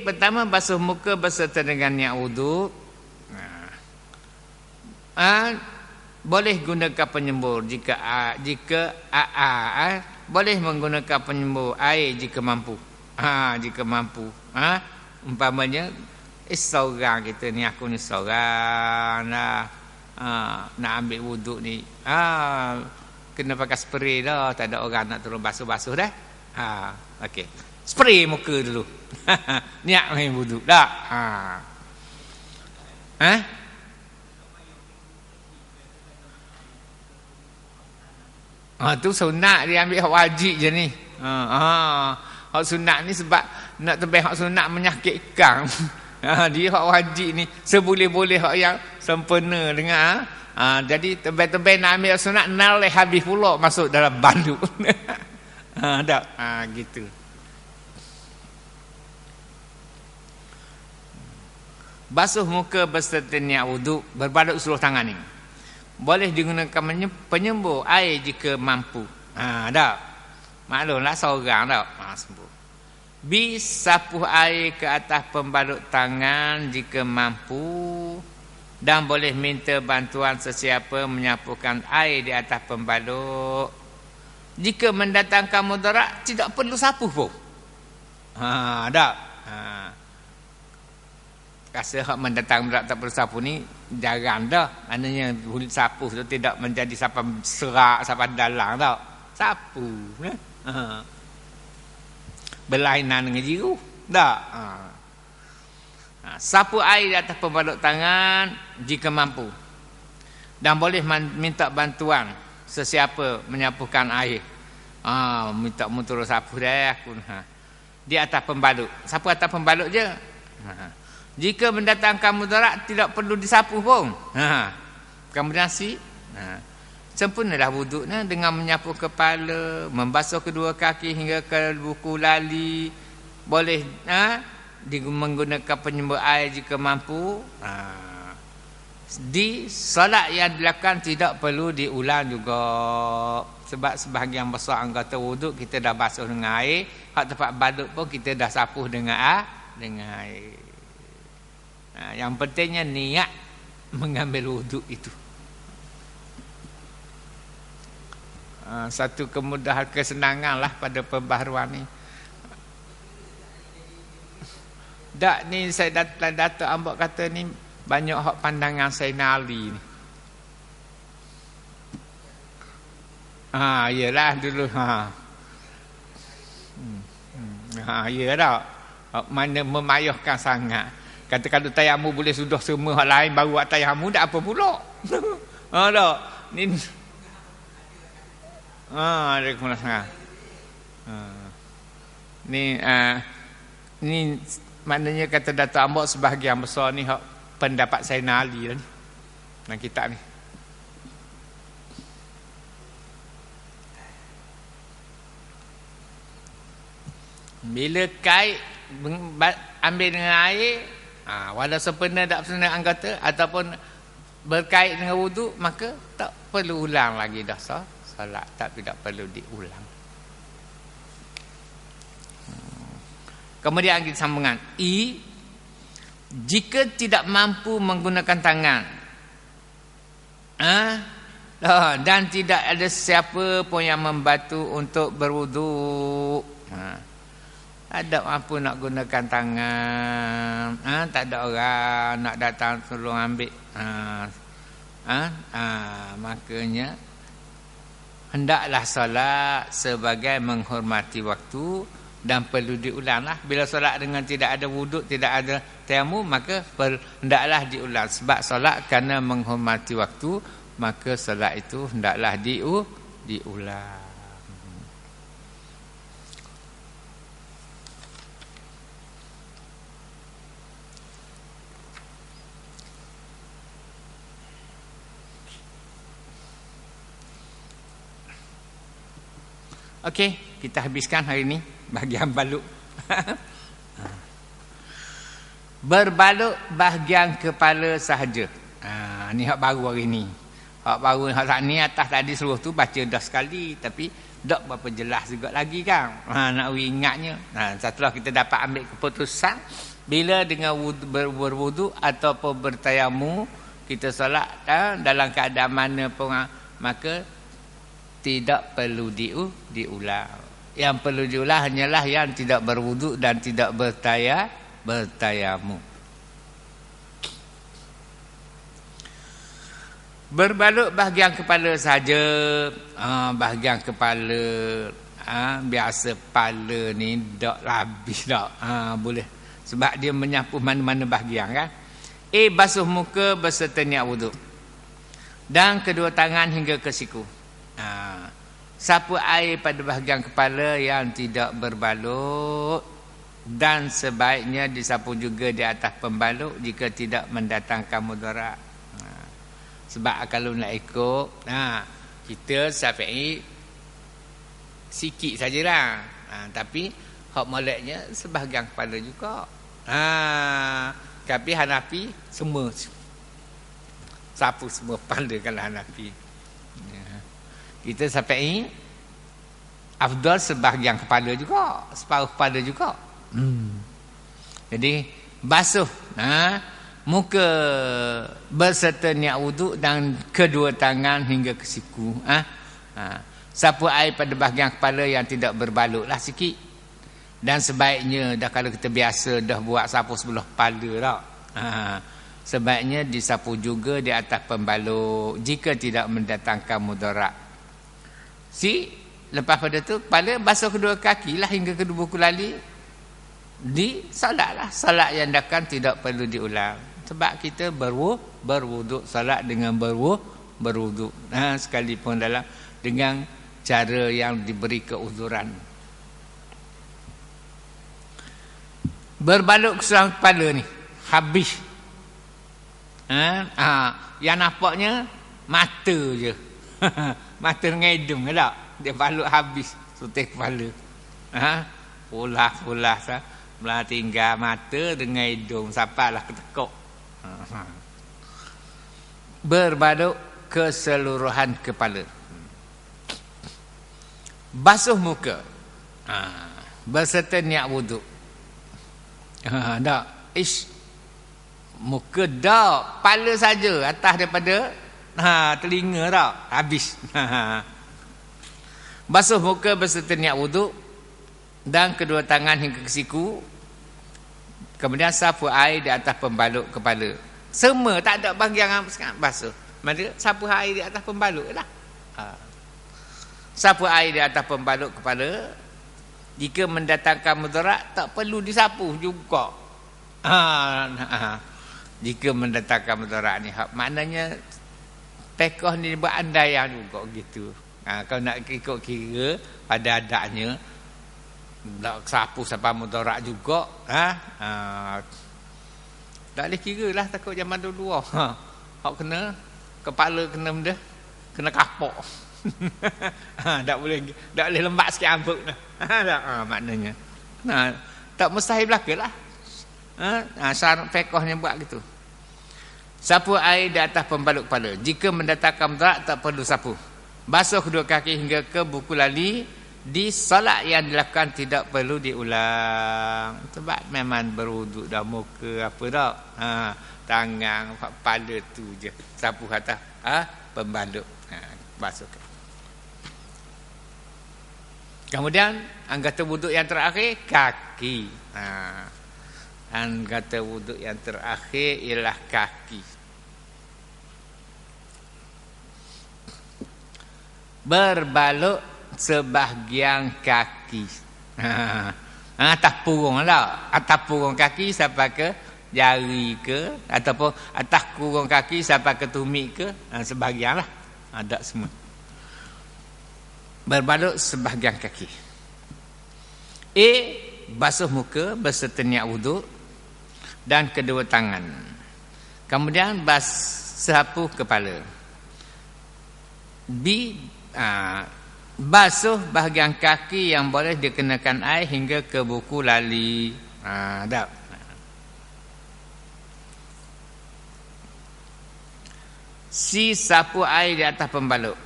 [SPEAKER 1] Pertama basuh muka beserta dengan niat wuduk. Boleh gunakan penyembur jika boleh menggunakan penyembur air jika mampu. Jika mampu. Umpamanya seorang kita ni, aku ni seorang nak ambil wuduk ni. Kena pakai spray dah, tak ada orang nak tolong basuh-basuh dah. Okey. Spray muka dulu. Niat main wuduk tak? Tu sunat dia ambil hak wajib je ni. Hak sunat ni sebab nak tebih hak sunat menyakitkan. Dia hak wajib ni seboleh-boleh hak yang sempurna dengan jadi tebih-tebih nak ambil sunat nalih habis pula masuk dalam balut. Tak? Gitu. Basuh muka beserta niat wuduk, berbalut seluruh tangan ni. Boleh digunakan penyembur air jika mampu. Tak? Maklumlah seorang tak? Sembuh. B. Sapu air ke atas pembalut tangan jika mampu. Dan boleh minta bantuan sesiapa menyapukan air di atas pembalut. Jika mendatangkan mudarat, tidak perlu sapu pun. Tak? Rasa hak mendatang mudarat tak perlu sapu ni jarang dah. Maknanya sapu tu tidak menjadi sampai serak, sampai dalam tak? Sapu. Berlainan dengan jiru. Tak? Sapu air di atas pembalut tangan jika mampu. Dan boleh minta bantuan sesiapa menyapukan air. Minta turun sapu dah aku. Di atas pembalut. Sapu atas pembalut je. Jika mendatangkan mudarat tidak perlu disapu pun. Kemudian Sempurnalah wuduknya dengan menyapu kepala, membasuh kedua kaki hingga ke buku lali. Boleh menggunakan penyembur air jika mampu. Di solat yang dilakukan tidak perlu diulang juga. Sebab sebahagian besar anggota wuduk kita dah basuh dengan air. Hak tempat balut pun kita dah sapu dengan air. Yang pentingnya niat mengambil wuduk itu. Satu kemudahan kesenangan lah pada pembaharuan ni. Tak ni saya Datuk Ambok kata ni banyak hak pandangan Sayyidina Ali ni. Iyalah dulu ya dah. Mana memayahkan sangat. Kata kalau tayamu boleh sudah semua hak lain baru buat tayamu tak apa pula. Tak. Ni Waalaikumsalam. Ni maknanya kata Datuk Ambok sebahagian besar ni hak pendapat Sayyidina Ali lah ni. Dalam kitab ni. Bila kait ambil dengan air, walau sempurna tak sempurna anggota ataupun berkait dengan wuduk, maka tak perlu ulang lagi dah solat, tidak perlu diulang. Kemudian kita sambungan jika tidak mampu menggunakan tangan dan tidak ada siapa pun yang membantu untuk berwuduk, tak mampu nak gunakan tangan, tak ada orang nak datang tolong ambil, makanya hendaklah solat sebagai menghormati waktu dan perlu diulanglah. Bila solat dengan tidak ada wuduk, tidak ada tayammum, maka hendaklah diulang. Sebab solat kerana menghormati waktu, maka solat itu hendaklah diulang. Okey, kita habiskan hari ini bahagian balut. Berbalut bahagian kepala sahaja. Ni hak baru hari ni. Hak baru hak ni atas tadi seluruh tu baca dah sekali, tapi tak berapa jelas juga lagi kan. Nak ingatnya. Setelah kita dapat ambil keputusan bila dengan berwudu ataupun bertayamu kita solat dalam keadaan mana pun, maka tidak perlu diulang. Yang perlu diulang hanyalah yang tidak berwuduk dan tidak bertayamu. Berbalut bahagian kepala saja. Bahagian kepala, biasa kepala ni tak habis tak. Boleh. Sebab dia menyapu mana-mana bahagian kan. Basuh muka berserta niat wuduk. Dan kedua tangan hingga ke siku. Sapu air pada bahagian kepala yang tidak berbalut, dan sebaiknya disapu juga di atas pembalut jika tidak mendatangkan mudarat. Sebab kalau nak ikut, kita Syafi'i sikit sajalah, tapi hak Maliknya sebahagian kepala juga. Tapi Hanafi semua sapu semua kepala kalau Hanafi. Kita Syafi'i afdal sebahagian kepala juga, separuh kepala juga. Jadi basuh muka berserta niat wuduk dan kedua tangan hingga ke siku. Sapu air pada bahagian kepala yang tidak berbalutlah sikit. Dan sebaiknya dah kalau kita biasa dah buat sapu sebelah kepala tak. Sebaiknya disapu juga di atas pembalut jika tidak mendatangkan mudarat. Lepas pada tu kepala basuh kedua kaki lah hingga kedua buku lali. Di salat lah. Salat yang dakan tidak perlu diulang. Sebab kita berwuduk. Salat dengan berwuduk. Sekalipun dengan cara yang diberi keuzuran. Berbalut keseluruhan kepala ni habis. Yang nampaknya Mata je. Mata dengan hidung ke tak? Dia balut habis sutih kepala. Pulah-pulah sah. Belah tinggal mata dengan hidung. Sampailah ketekuk. Berbalut keseluruhan kepala. Basuh muka. Berserta niat wuduk. Tak. Muka tak. Kepala saja. Atas daripada telinga tak. Habis. Basuh muka berserta niat wuduk. Dan kedua tangan hingga ke siku. Kemudian sapu air di atas pembalut kepala. Semua tak ada bahagian basuh. Maksudnya sapu air di atas pembalut lah. Sapu air di atas pembalut kepala. Jika mendatangkan mudarat, tak perlu disapu juga. Jika mendatangkan mudarat ni, maknanya pekoh ni berandaian juga gitu. Kalau nak ikut kira pada adanya, nak sapu sampai mudarat juga. Tak boleh kira lah, takut zaman dulu. Hak kena, kepala kena benda, kena kapok. Tak boleh lembak sikit rambut dah. Maknanya tak mustahil belaka lah. Syarat fiqhnya buat gitu. Sapu air di atas pembalut kepala. Jika mendatangkan mudarat, tak perlu sapu. Basuh kedua kaki hingga ke buku lali. Di solat yang dilakukan tidak perlu diulang. Sebab memang berwuduk dah, muka apa tak, tangan, kepala tu je sapu atas pembalut. Basuh. Kemudian anggota wuduk yang terakhir, kaki. Anggota wuduk yang terakhir ialah kaki. Berbalut sebahagian kaki. Atas purung lah. Atas purung kaki sampai ke jari ke, ataupun atas kurung kaki sampai ke tumit ke, sebahagian lah. Ada semua. Berbalut sebahagian kaki. Basuh muka berserta niat wuduk dan kedua tangan. Kemudian sapu kepala. Basuh bahagian kaki yang boleh dikenakan air hingga ke buku lali. Dah. Sapu air di atas pembalut.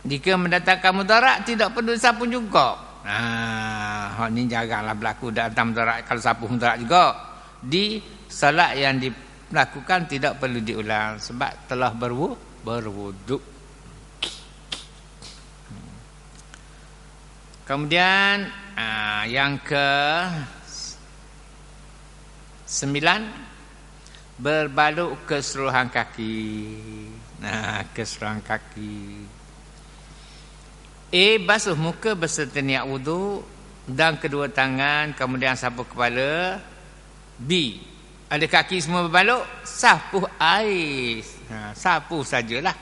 [SPEAKER 1] Jika mendatangkan mudarat, tidak perlu sapu juga. Hak ni jaranglah berlaku datang mudarat kalau sapu mudarat juga. Di salat yang dilakukan tidak perlu diulang sebab telah berwuduk. Kemudian yang ke 9, berbalut keseluruhan kaki. Keseluruhan kaki. Basuh muka berserta niat wuduk dan kedua tangan, kemudian sapu kepala. Ada kaki semua berbalut, sapu air. Sapu sajalah.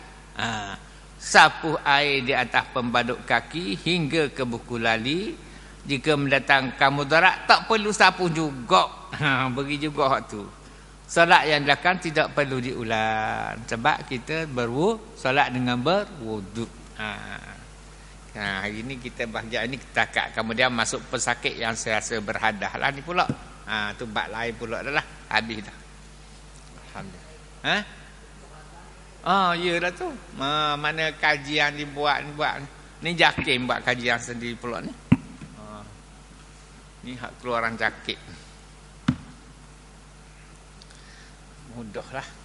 [SPEAKER 1] Sapu air di atas pembalut kaki hingga ke buku lali. Jika mendatangkan mudarat, tak perlu sapu juga. Beri juga hak tu. Solat yang dilakukan tidak perlu diulang sebab kita solat dengan berwuduk. Hari ni kita bahagian ni kita takat. Kemudian masuk pesakit yang saya rasa berhadah lah ni pula. Tu bab lain pula dah lah. Habis dah. Alhamdulillah. Ya dah tu. Mana kajian dibuat ni Jakim buat kajian sendiri pula ni. Ni hak keluaran Jakim. Mudahlah.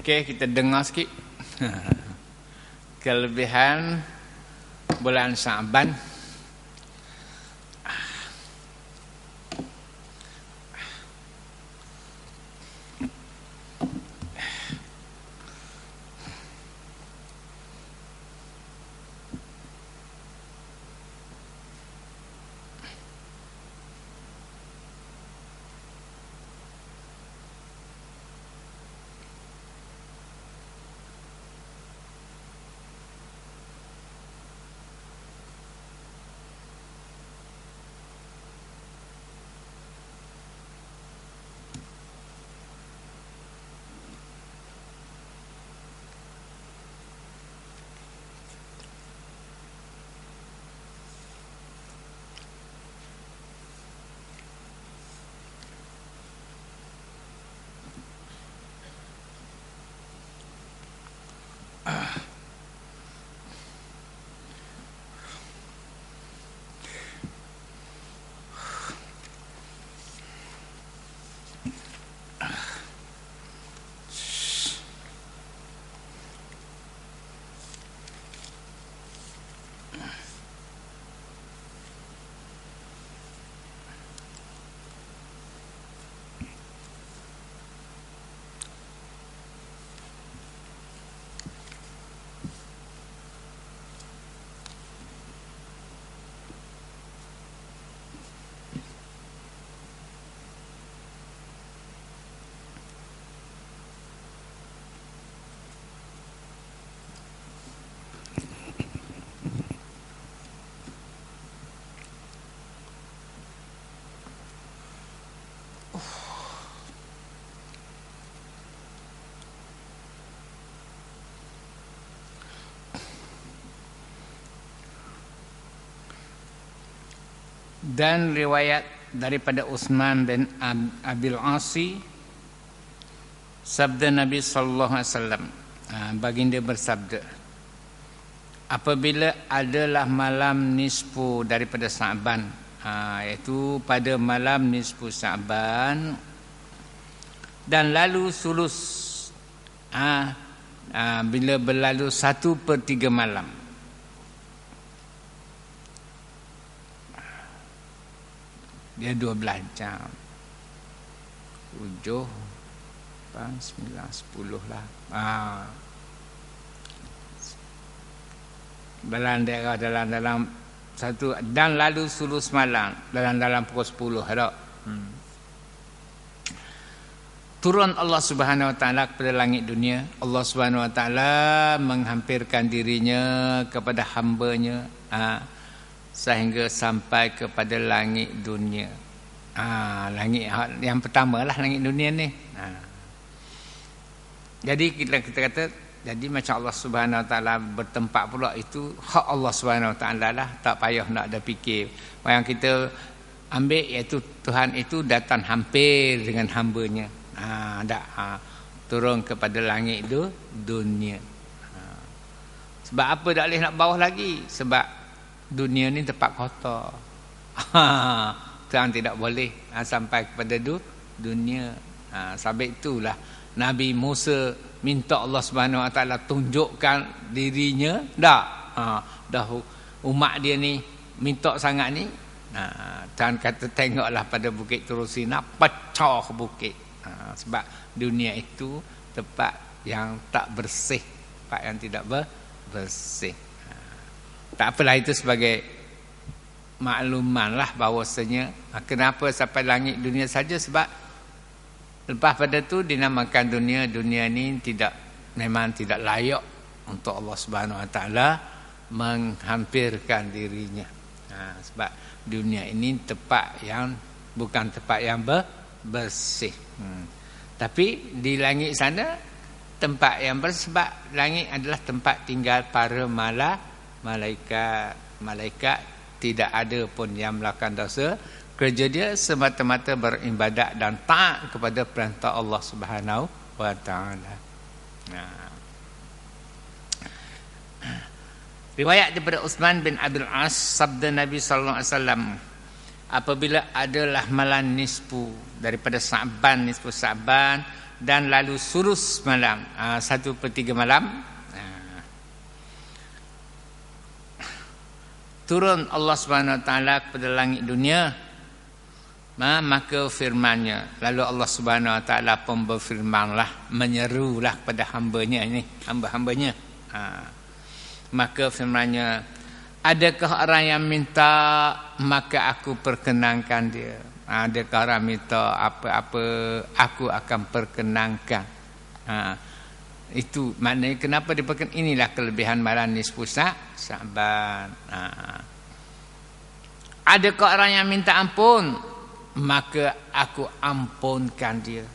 [SPEAKER 1] Okey, kita dengar sikit. Kelebihan bulan Sa'ban. Dan riwayat daripada Utsman bin Abil Asi, sabda Nabi sallallahu alaihi wasallam, baginda bersabda, apabila adalah malam nisfu daripada Sa'ban, iaitu pada malam nisfu Sa'ban, dan lalu sulus, bila berlalu 1/3 malam, dia 12 jam. 7, 8, 9, 10 lah. Dalam satu, dan lalu sulus malam dalam pukul 10 ada. Turun Allah Subhanahu wa taala kepada langit dunia. Allah Subhanahu wa taala menghampirkan dirinya kepada hamba-Nya, sehingga sampai kepada langit dunia. Langit yang pertama lah, langit dunia ni. Jadi kita kata, jadi macam Allah Subhanahu wa taala bertempat pula, itu hak Allah Subhanahu wa taala lah, tak payah nak ada fikir. Yang kita ambil iaitu Tuhan itu datang hampir dengan hamba-Nya. Turun kepada langit dunia. Sebab apa tak boleh nak bawah lagi? Sebab dunia ni tempat kotor. Tuhan tidak boleh sampai kepada dunia. Sebab itulah Nabi Musa minta Allah Subhanahu wa taala tunjukkan dirinya. Dah umat dia ni minta sangat ni. Tuhan kata tengoklah pada bukit Turusina, pecah bukit. Sebab dunia itu tempat yang tak bersih, tempat yang tidak bersih. Tak apalah, itu sebagai makluman lah bahawasanya kenapa sampai langit dunia saja. Sebab lepas pada tu dinamakan dunia ni memang tidak layak untuk Allah Subhanahu wa taala menghampirkan dirinya. Sebab dunia ini tempat yang bukan tempat yang bersih. Tapi di langit sana tempat yang bersih, sebab langit adalah tempat tinggal para malaikat tidak ada pun yang melakukan dosa. Kerja dia semata-mata beribadat dan taat kepada perintah Allah Subhanahu wa taala. Riwayat daripada Utsman bin Abil As, sabda Nabi sallallahu alaihi wasallam, apabila adalah malam nisfu daripada Sa'ban, nisfu Sa'ban, dan lalu sulus malam, 1/3 malam, turun Allah Subhanahu Wa Taala kepada langit dunia, maka firman-Nya, lalu Allah Subhanahu Wa Taala pun berfirmanlah, menyerulah kepada hamba-Nya ini, hamba-hambanya. Maka firman-Nya, adakah orang yang minta maka aku perkenankan dia. Adakah orang minta apa-apa aku akan perkenankan. Itu maknanya kenapa diperkenankan. Inilah kelebihan malam nisfu Sa'ban. Adakah orang yang minta ampun maka aku ampunkan dia.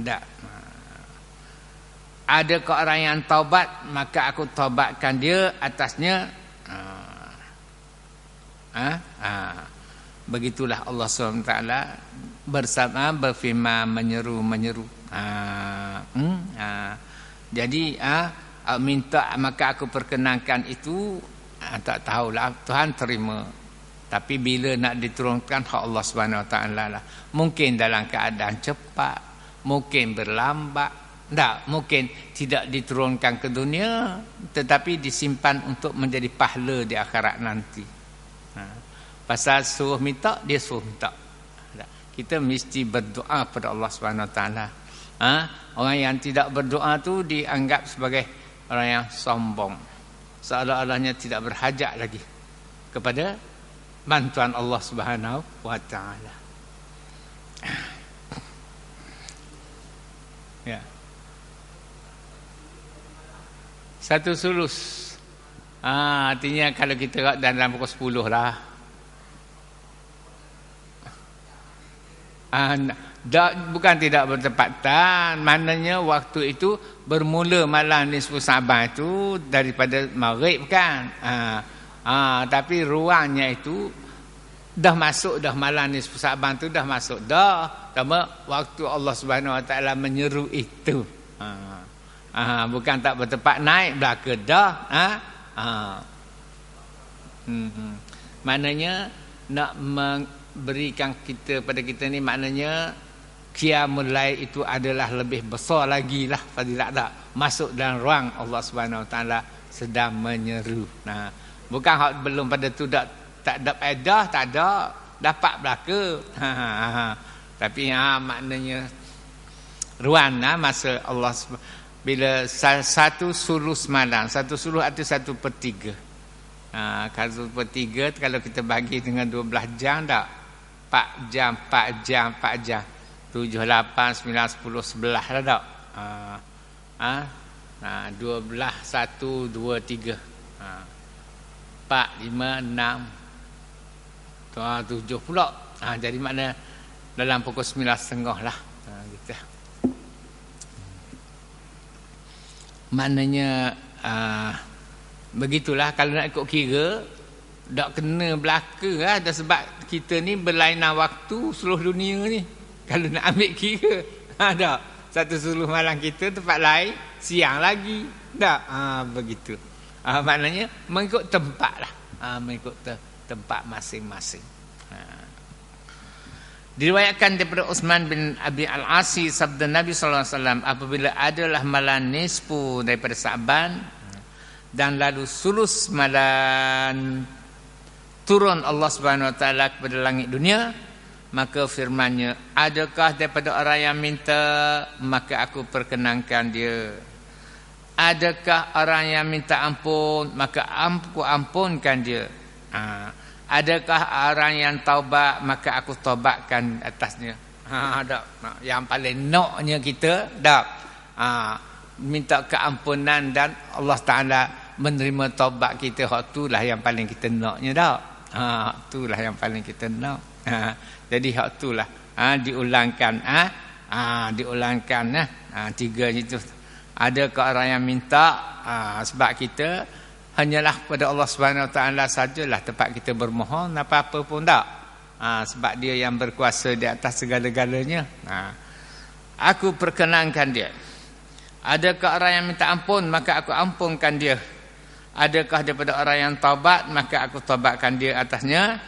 [SPEAKER 1] Tak. Adakah orang yang taubat maka aku taubatkan dia atasnya. Begitulah Allah SWT bersama berfirman, menyeru. Jadi minta maka aku perkenankan itu, tak tahulah, Tuhan terima. Tapi bila nak diturunkan hak Allah SWT lah. Mungkin dalam keadaan cepat, mungkin berlambat, tak, mungkin tidak diturunkan ke dunia, tetapi disimpan untuk menjadi pahala di akhirat nanti. Pasal suruh minta, dia suruh minta. Kita mesti berdoa pada Allah SWT. Orang yang tidak berdoa tu dianggap sebagai orang yang sombong, seolah-olahnya tidak berhajat lagi kepada bantuan Allah Subhanahu Wa Taala. Ya. 1 sulus. Artinya kalau kita dalam pukul 10 lah. Bukan tidak bertepatan, maknanya waktu itu bermula malam nisfu Sa'ban itu daripada maghrib kan. Tapi ruangnya itu dah masuk dah malam nisfu Sa'ban tu dah masuk dah. Cuma waktu Allah Subhanahu Wa Taala menyeru itu. Bukan tak bertepat naik belaka dah. Maknanya nak berikan kita pada kita ni, maknanya qiyamul lail itu adalah lebih besar lagi lah fadilat tak masuk dalam ruang Allah Subhanahu Wa Taala sedang menyeru. Bukan hak belum pada tu tak ada faedah, tak ada dapat belaka. Tapi maknanya ruang masa Allah bila 1 sulus malam, 1 sulus arti 1/3. Kalau 1/3 kalau kita bagi dengan 12 jam tak? 4 jam, 7, 8, 9, 10, 11 lah tak? 12, 1, 2, 3. 4, 5, 6, 7 pula. Jadi makna dalam pukul 9.30 lah. Gitu. Maknanya begitulah kalau nak ikut kira, tak kena belaka lah. Dah sebab kita ni berlainan waktu seluruh dunia ni. Kalau nak ambil kira, tak. 1 sulus malam kita tempat lain siang lagi. Tak. Begitu. Maknanya mengikut tempat lah. Mengikut tempat masing-masing. Diriwayatkan daripada Utsman bin Abi Al-Asi, sabda Nabi SAW, apabila adalah malam nisfu daripada Sa'ban dan lalu sulus malam, turun Allah Subhanahu Wa Taala kepada langit dunia, maka firman-Nya, adakah daripada orang yang minta maka aku perkenankan dia. Adakah orang yang minta ampun maka aku ampunkan dia. Adakah orang yang taubat maka aku taubatkan atasnya. Yang paling noknya kita dak minta keampunan dan Allah Taala menerima taubat kita. Hak itulah yang paling kita naknya dak. Itulah yang paling kita nak. Jadi hak itulah diulangkan. Diulangkan 3 itu. Adakah orang yang minta sebab kita hanyalah kepada Allah Subhanahu Wa Taala sajalah tempat kita bermohon, apa-apa pun tak. Sebab dia yang berkuasa di atas segala-galanya. Aku perkenankan dia. Adakah orang yang minta ampun maka aku ampunkan dia. Adakah daripada orang yang taubat maka aku taubatkan dia atasnya.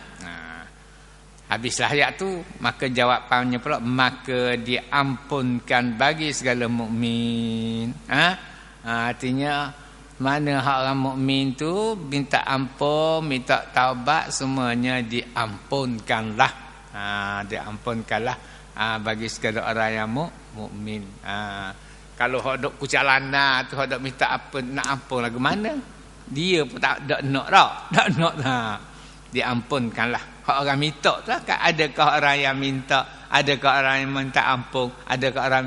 [SPEAKER 1] Habislah ayat tu, maka jawapannya pula maka diampunkan bagi segala mukmin. Artinya mana hak orang mukmin tu minta ampun, minta taubat, semuanya diampunkanlah. Diampunkanlah bagi segala orang yang mukmin. Kalau hok dok kucalana tu hok dok minta apa nak ampun lagu mana? Dia pun tak nak dah. Tak nak dah. Diampunkanlah. Hak orang minta tu lah. Adakah orang yang minta? Adakah orang yang minta ampun? Adakah orang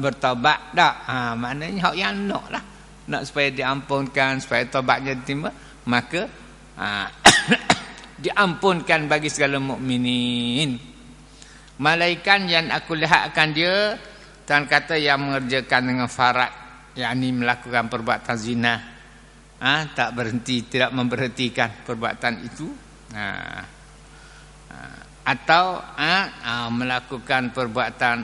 [SPEAKER 1] bertaubat? Tak. Maknanya hak yang nak lah. Nak supaya diampunkan, supaya taubatnya diterima, maka diampunkan bagi segala mukminin. Malaikat yang aku lihat akan dia, Tuhan kata yang mengerjakan dengan farad, yakni melakukan perbuatan zina, tak berhenti, tidak memberhentikan perbuatan itu, atau melakukan perbuatan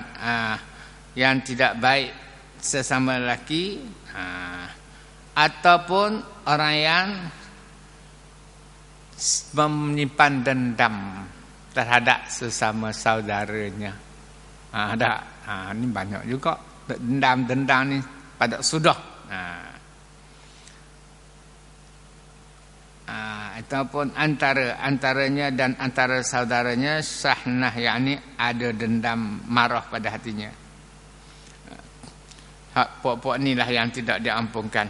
[SPEAKER 1] yang tidak baik sesama lelaki, ataupun orang yang menyimpan dendam terhadap sesama saudaranya. Ini banyak juga dendam-dendam ni pada sudah. Ataupun antaranya dan antara saudaranya sahnah, yakni ada dendam, marah pada hatinya. Hak pokok ni lah yang tidak diampunkan.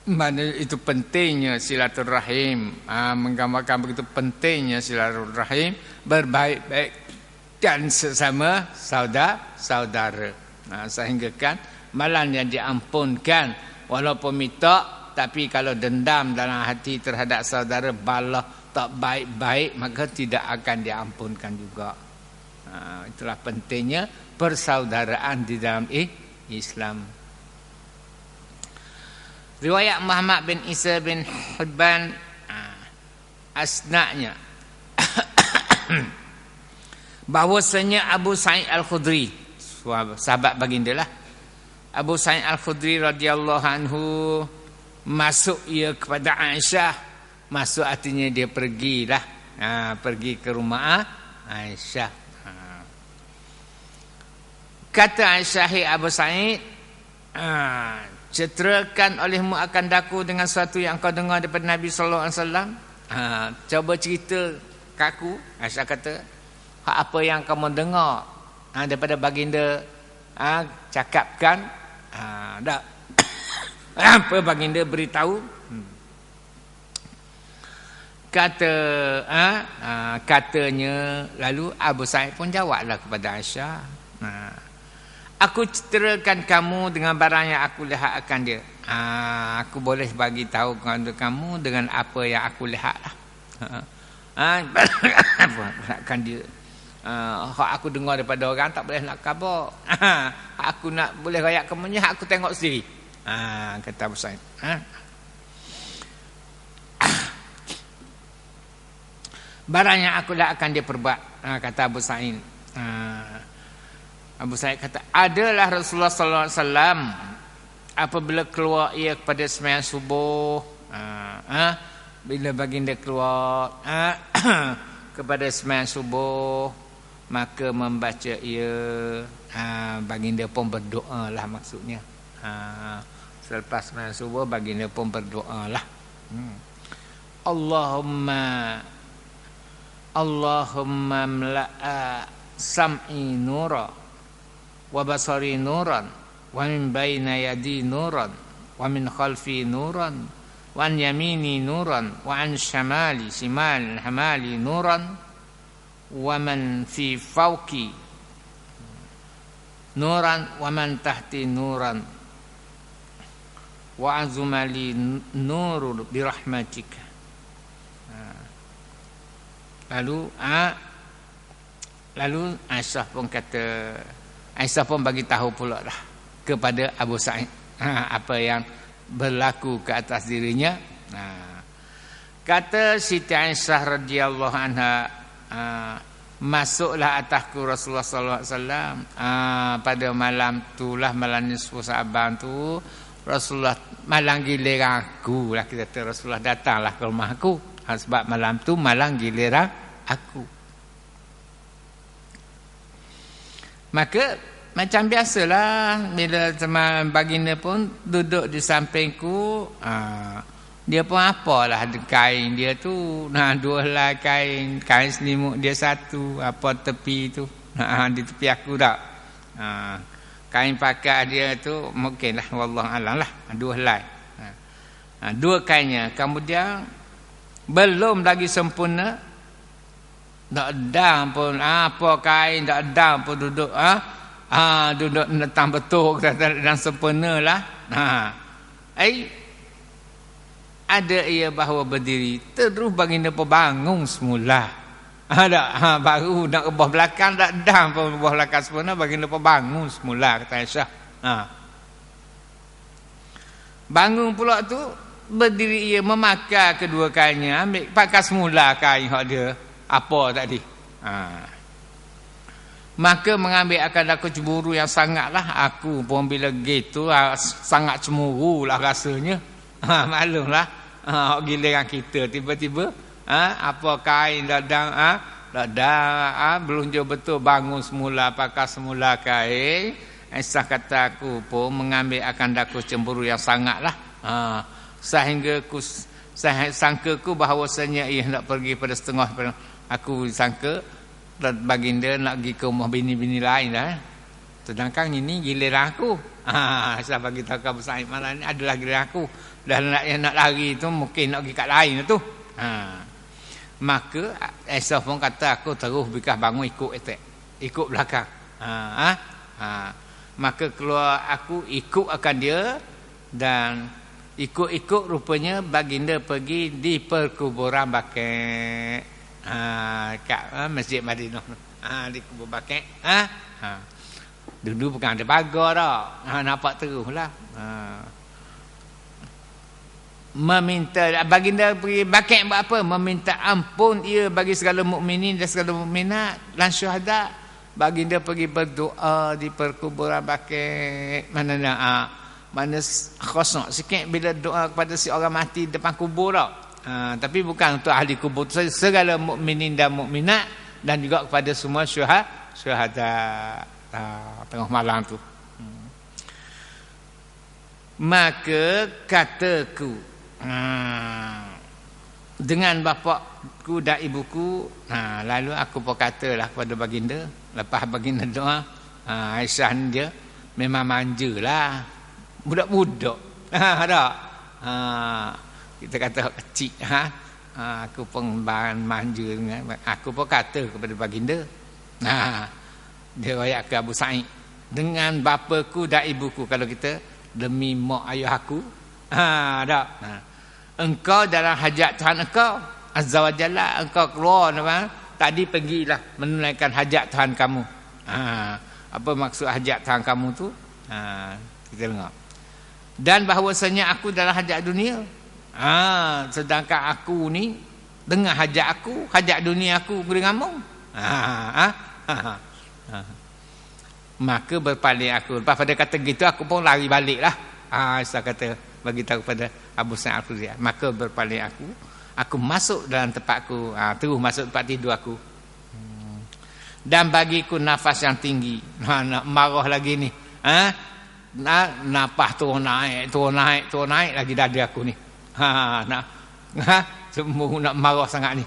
[SPEAKER 1] Mana itu pentingnya silaturahim, menggambarkan begitu pentingnya silaturahim, berbaik-baik dan sesama saudara. Sehingga kan malam yang diampunkan walaupun minta, tapi kalau dendam dalam hati terhadap saudara, balah tak baik-baik, maka tidak akan diampunkan juga. Itulah pentingnya persaudaraan di dalam Islam. Riwayat Muhammad bin Isa bin Hibban asna'nya bahwasanya Abu Sa'id Al-Khudri, sahabat baginda lah, Abu Sa'id Al-Khudri radhiyallahu anhu, masuk ia kepada Aisyah. Masuk artinya dia pergilah, pergi ke rumah Aisyah. Kata Aisyah, Abu Sa'id, ceterakan olehmu akan daku dengan sesuatu yang kau dengar daripada Nabi sallallahu alaihi wasallam. Coba cerita ke aku. Aisyah kata, apa yang kamu dengar daripada baginda, cakapkan. Tak. Apa baginda beritahu? Katanya, lalu Abu Sa'id pun jawablah kepada Aisyah, aku ceterakan kamu dengan barang yang aku lihat akan dia. Aku boleh bagi tahu kepada kamu dengan apa yang aku lihat lah. Akan dia. Hak aku dengar daripada orang tak boleh nak khabar. Aku nak boleh rayak kemunya, aku tengok sendiri. Kata Abu Sa'id. Barang yang aku lihat akan dia perbuat, kata Abu Sa'id. Abu Sa'id kata, adalah Rasulullah sallallahu alaihi wasallam apabila keluar ia kepada sembahyang subuh, bila baginda keluar kepada sembahyang subuh, maka membaca ia, baginda pun berdoa lah maksudnya. Selepas sembahyang subuh baginda pun berdoa lah. Allahumma mla'a sam'i nura wa basari nuran wa min baina yadi nuran wa min khalfi nuran wa an yamini nuran wa an shamali hamali nuran wa man fi fawqi nuran wa man tahti nuran wa azumali nurul birahmatika. Lalu Aisyah pun kata, Aisyah pun bagi tahu pula lah kepada Abu Sa'id apa yang berlaku ke atas dirinya. Kata Siti Aisyah radhiyallahu anha, masuklah atasku Rasulullah sallallahu alaihi wasallam pada malam tu lah, malam nisfu Sa'ban tu, Rasulullah malam giliran aku lah, kita kata Rasulullah datanglah ke rumah aku, sebab malam tu malam giliran aku. Maka macam biasalah bila sama baginda pun duduk di sampingku, dia pun apalah ada kain dia tu, dua helai kain selimut dia satu, apa tepi tu, di tepi aku tak. Kain pakai dia tu mungkinlah wallahu alam lah, dua helai. Dua kainnya, kemudian belum lagi sempurna, tak ada pun apa kain, tak ada pun duduk duduk netang betul dan sempurna lah. Ada ia bahawa berdiri, terus baginda pun bangun semula. Baru nak rebah belakang, tak ada pun rebah belakang sempurna, baginda pun bangun semula, kata Aisyah. Bangun pula tu, berdiri ia memakai kedua kainnya, ambil pakai semula kain hak dia apa tadi. Maka mengambil akan aku cemburu yang sangatlah. Aku pun bila gitu sangat cemburu lah rasanya. Maklumlah, giliran kita tiba-tiba apa kain dadang belum jauh betul bangun semula pakai semula kain. Aisyah kata aku pun mengambil akan aku cemburu yang sangatlah. Sehingga sangkaku bahawasanya ia nak pergi pada setengah, aku sangka baginda nak pergi ke rumah bini-bini lain dah. Sedangkan ini giliran aku. Saya bagi tahu Abu Sa'id malam ni adalah giliran aku. Dan nak lari tu mungkin nak pergi kat lain tu. Maka Aisyah pun kata aku terus bekas bangun ikut belakang. Maka keluar aku ikut akan dia, dan ikut rupanya baginda pergi di perkuburan Baqi'. Kat Masjid Madinah di kubur Baqi'. Dulu bukan ada pagar dah. Nampak teruslah. Meminta baginda pergi Baqi' buat apa? Meminta ampun ia bagi segala mukminin dan segala mukminat dan syuhada. Baginda pergi berdoa di perkuburan Baqi'. Mana khosok sikit bila doa kepada si orang mati depan kubur tau. Tapi bukan untuk ahli kubur, segala mukminin dan mukminat, dan juga kepada semua syuhada tengah malam tu. Maka kataku dengan bapakku dan ibuku, lalu aku pun katalah kepada baginda lepas baginda doa. Aisyah ni dia memang manjalah, budak-budak tak. Kita kata kecil. Aku pun manja dengan aku pun kata kepada baginda. Dia royak ke Abu Sa'id, dengan bapaku dan ibuku, kalau kita demi mak ayah aku, tak. Engkau dalam hajat Tuhan engkau azza wa jalla, engkau keluar tadi pergilah menunaikan hajat Tuhan kamu. Apa maksud hajat Tuhan kamu tu? Kita dengar. Dan bahawasanya aku dalam hajat dunia. Sedangkan aku ni dengan hajat aku, hajat dunia aku denganmu. Maka berpaling aku. Lepas pada kata gitu, aku pun lari balik lah. Saya kata bagi tahu pada Abu Sa'id Al-Khudri. Maka berpaling aku masuk dalam tempatku, terus masuk tempat tidur aku. Dan bagiku nafas yang tinggi. Nak marah lagi ni. Nafas turun naik lagi dada aku ni. Semua nak marah sangat ni.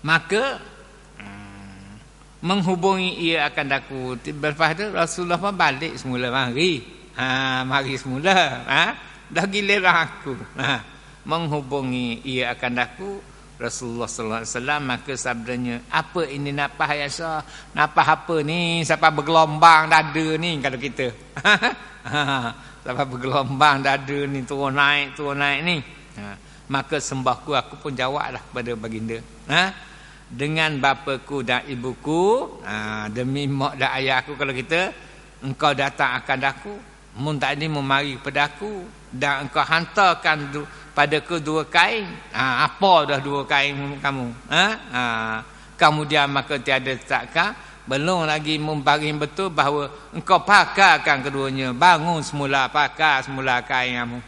[SPEAKER 1] Maka menghubungi ia akan daku. Lepas tu Rasulullah pun balik semula, mari semula. Dah giliran aku. Menghubungi ia akan daku Rasulullah sallallahu alaihi wasallam. Maka sabdanya, apa ini napah Aisyah? Napah apa ni? Siapa bergelombang dada ni kalau kita? Siapa bergelombang dada ni, turun naik ni. Maka sembahku, aku pun jawablah kepada baginda. Dengan bapaku dan ibuku, demi mak dan ayah aku, kalau kita, engkau datang akan aku, mun tak ni memari kepada aku, dan engkau hantarkan padaku dua kain. Apa dah dua kain kamu? Kemudian maka tiada takkan, belum lagi membaring betul bahawa engkau pakaikan keduanya. Bangun semula, pakai semula kain kamu.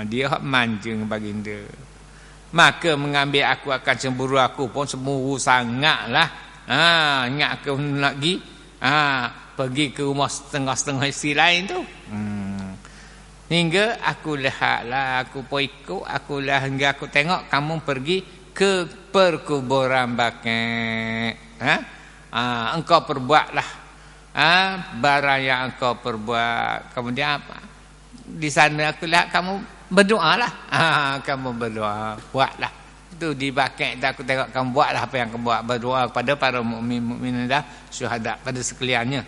[SPEAKER 1] Dia hak manja baginda. maka mengambil aku akan cemburu, aku pun cemburu sangatlah. Ingat aku nak pergi pergi ke rumah setengah-setengah isteri lain tu. Hingga aku lihatlah, aku pun ikut, aku lah hingga aku tengok kamu pergi ke perkuburan Baqi'. Engkau perbuatlah barang yang engkau perbuat. Kemudian apa? Di sana aku lihat kamu berdoalah. Kamu berdoa, buatlah. Itu di Baqi' aku tengok kamu buatlah apa yang kamu buat, berdoa kepada para mukmin dan syuhada pada sekaliannya.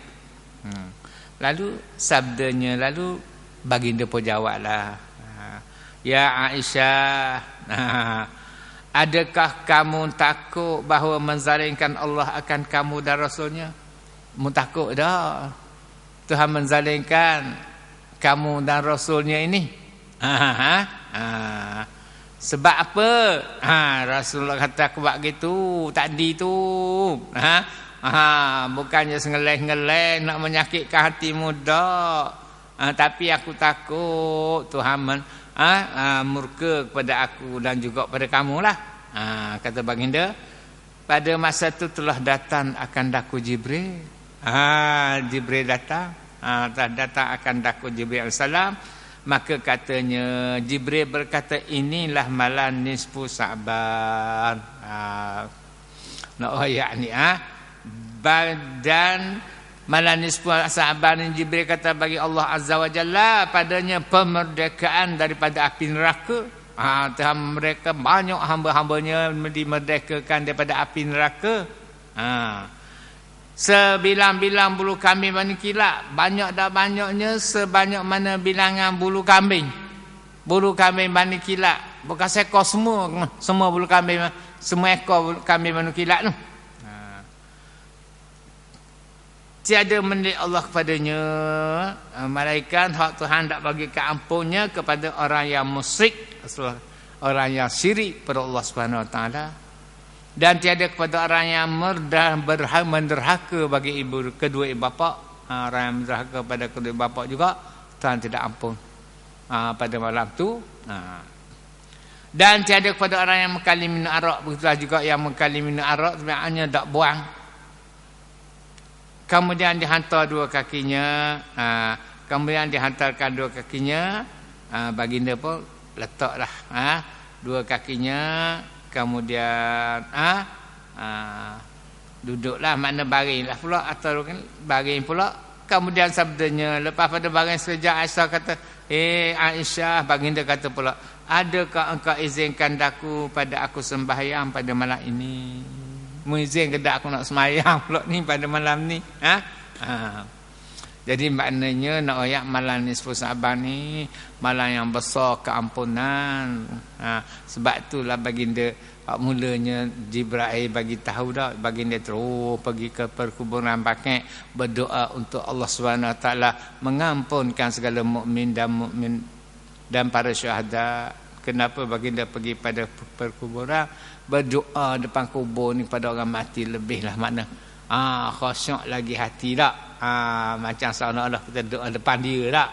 [SPEAKER 1] Lalu sabdanya, lalu baginda pun jawablah, ya Aisyah, adakah kamu takut bahawa menzalimkan Allah akan kamu dan Rasulnya? Kamu takut dah Tuhan menzalimkan kamu dan Rasulnya ini? Sebab apa? Rasulullah kata aku buat gitu tadi tu. Bukannya sengeleh-ngeleh nak menyakitkan hatimu dak. Tapi aku takut Tuhan murka kepada aku dan juga pada kamu lah. Kata baginda, pada masa itu telah datang akan daku Jibril. Jibril datang. Telah datang akan daku Jibril AS. Maka katanya Jibril berkata, inilah malam nisfu Sa'ban. Ayat ni dan malam nisfu Sa'ban, Jibril kata bagi Allah Azza wa Jalla padanya pemerdekaan daripada api neraka. Tuhan mereka banyak hamba-hambanya dimerdekakan daripada api neraka. Sebilang-bilang bulu kambing bani kilat, banyak dah banyaknya sebanyak mana bilangan bulu kambing. Bulu kambing bani kilat, bukan seekor semua bulu kambing, semua ekor bulu kambing bani kilat tu. Tiada milik Allah kepadanya malaikat hak Tuhan tak bagi keampunnya kepada orang yang musyrik, orang yang syirik pada Allah Subhanahu Wa Taala, dan tiada kepada orang yang menderhaka bagi kedua ibu bapa. Orang yang menderhaka pada kedua ibu bapa juga Tuhan tidak ampun pada malam tu. Dan tiada kepada orang yang mengkali minum arak, begitulah juga yang mengkali minum arak sebenarnya tak buang. Kemudian dihantar dua kakinya, kemudian dihantarkan dua kakinya, baginda pun letaklah dua kakinya, kemudian duduklah, makna baringlah pula atau baring pula. Kemudian sabdanya, lepas pada baring sekejap, Aisyah kata, Aisyah, baginda kata pula, adakah engkau izinkan daku pada aku sembahyang pada malam ini? Mengizin ke tak aku nak semayang pula ni pada malam ni? Jadi maknanya nak ayat malam nisfu Sa'ban ni malam yang besar keampunan. Sebab itulah baginda mulanya Jibril bagi tahu dah, baginda terus pergi ke perkuburan Baqi' berdoa untuk Allah Subhanahu Wa Taala mengampunkan segala mukmin dan para syuhada. Kenapa baginda pergi pada perkuburan? Berdoa depan kubur ni pada orang mati lebihlah makna khusyuk lagi hati tak? Macam seolah-olah kita doa depan dia tak?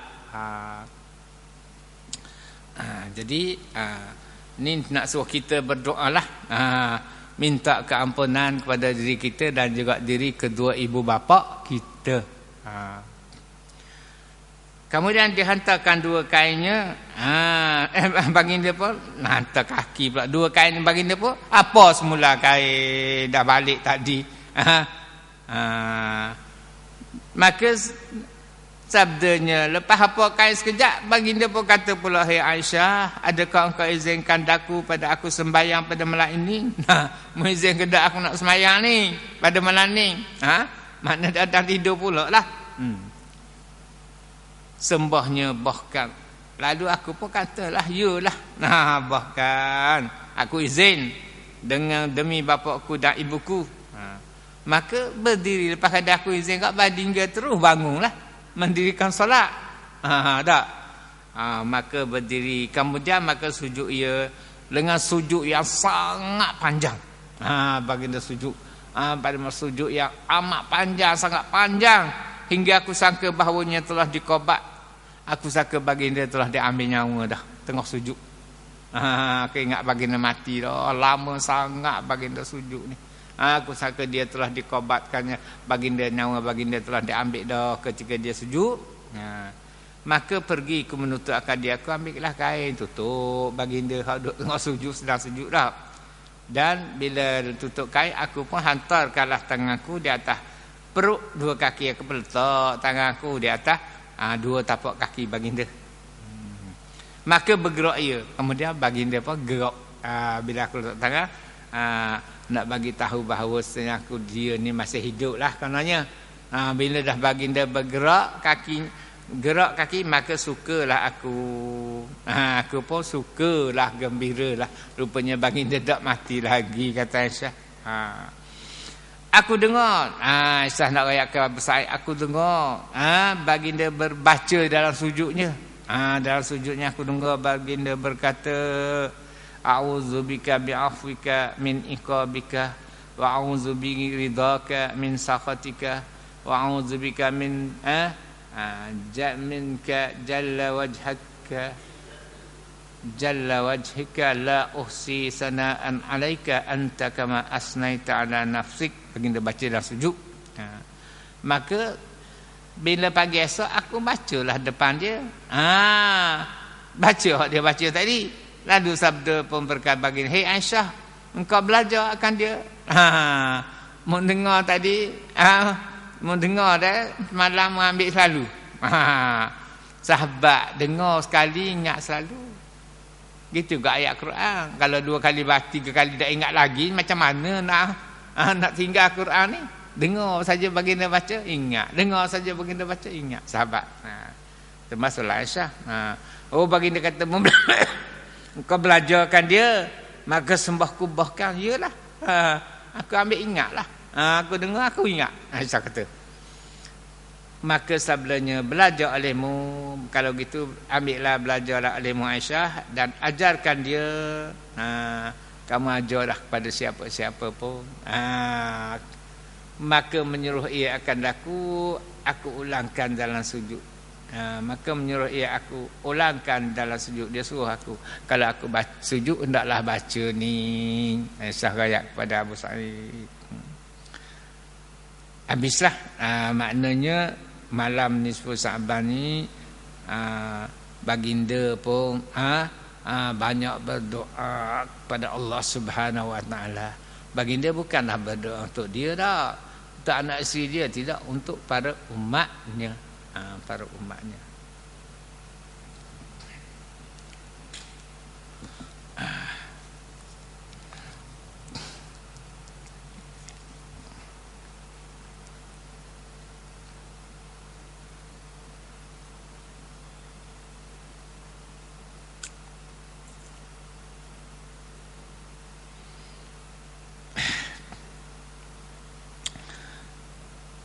[SPEAKER 1] Jadi ni nak suruh kita berdoalah, minta keampunan kepada diri kita dan juga diri kedua ibu bapa kita. Kemudian dihantarkan dua kainnya, baginda pun hantar kaki pula dua kain baginda pun. Apa semula kain dah balik tadi. Maka sabdanya, lepas apa kain sekejap, baginda pun kata pula, hai Aisyah, adakah engkau izinkan daku pada aku sembahyang pada malam ini? Mengizinkan dak aku nak sembahyang ni pada malam ni? Makna dah tidur pula lah. Sembahnya bahkan, lalu aku pun katalah, yalah, bahkan aku izin dengan demi bapakku dan ibuku. Maka berdiri, lepas ada aku izin kat baginda terus bangunlah mendirikan solat. Tak. Maka berdiri, kemudian maka sujud ia dengan sujud yang sangat panjang. Baginda sujud pada masa sujud yang amat panjang, sangat panjang, hingga aku sangka bahawanya telah dikobat. Aku sangka baginda telah diambil nyawa dah tengah sujud. Aku ingat baginda mati dah. Lama sangat baginda sujud ni. Aku sangka dia telah dikobatkannya. Nyawa baginda telah diambil dah ketika dia sujud. Maka pergi aku menutup akad dia. Aku ambillah kain tutup baginda. Duduk tengah sujud, sedang sujud dah. Dan bila tutup kain, aku pun hantarkanlah tanganku di atas perut dua kaki. Aku letak tanganku di atas dua tapak kaki baginda. Maka bergerak ia. Kemudian baginda pun gerak. Bila aku letak tangan, nak bagi tahu bahawa dia ni masih hidup lah karenanya. Bila dah baginda bergerak kaki, maka sukalah aku. Aku pun sukalah, gembiralah. Rupanya baginda tak mati lagi, kata Aisyah. Aku dengar, Aisyah nak rakyat ke Abu Sa'id, aku dengar baginda berbaca dalam sujudnya. Dalam sujudnya aku dengar baginda berkata, a'udzubika bi'afwika min iqabika wa a'udzu biridhaka min sakhatika wa a'udzubika min minka jalla wajhika la uhsi sana'an 'alaika anta kama asnaita 'ala nafsik. Baginda baca dalam sujud. Maka bila pagi esok aku bacalah depan dia. Baca dia baca tadi. Lalu sabda pun berkata baginda, "Hei Aisyah, engkau belajar akan dia." Mau dengar tadi, mau dengar dah, malam ambil selalu. Sahabat dengar sekali ingat selalu. Gitu juga ayat Quran. Kalau 2 kali baca, 3 kali tak ingat lagi, macam mana nak tinggal Quran ni? Dengar saja baginda baca, ingat. Dengar saja baginda baca, ingat. Sahabat. Termasuklah Aisyah. Baginda kata, engkau belajarkan dia, maka sembah-kubahkan. Yalah. Aku ambil ingatlah. Aku dengar, aku ingat. Aisyah kata. Maka sabdanya, belajar olehmu. Kalau gitu, ambillah, belajarlah olehmu Aisyah. Dan ajarkan dia. Kamu ajarlah kepada siapa-siapa pun. Maka menyuruh ia akan aku ulangkan dalam sujud. Maka menyuruh ia aku ulangkan dalam sujud. Dia suruh aku, kalau aku sujud, hendaklah baca ni. Aisyah rakyat kepada Abu Sa'id. Habislah. Maknanya malam nisfu Sa'ban ni baginda pun banyak berdoa kepada Allah Subhanahu Wa Taala. Baginda bukanlah berdoa untuk dia dah, untuk anak isteri dia, tidak, untuk para umatnya. Para umatnya.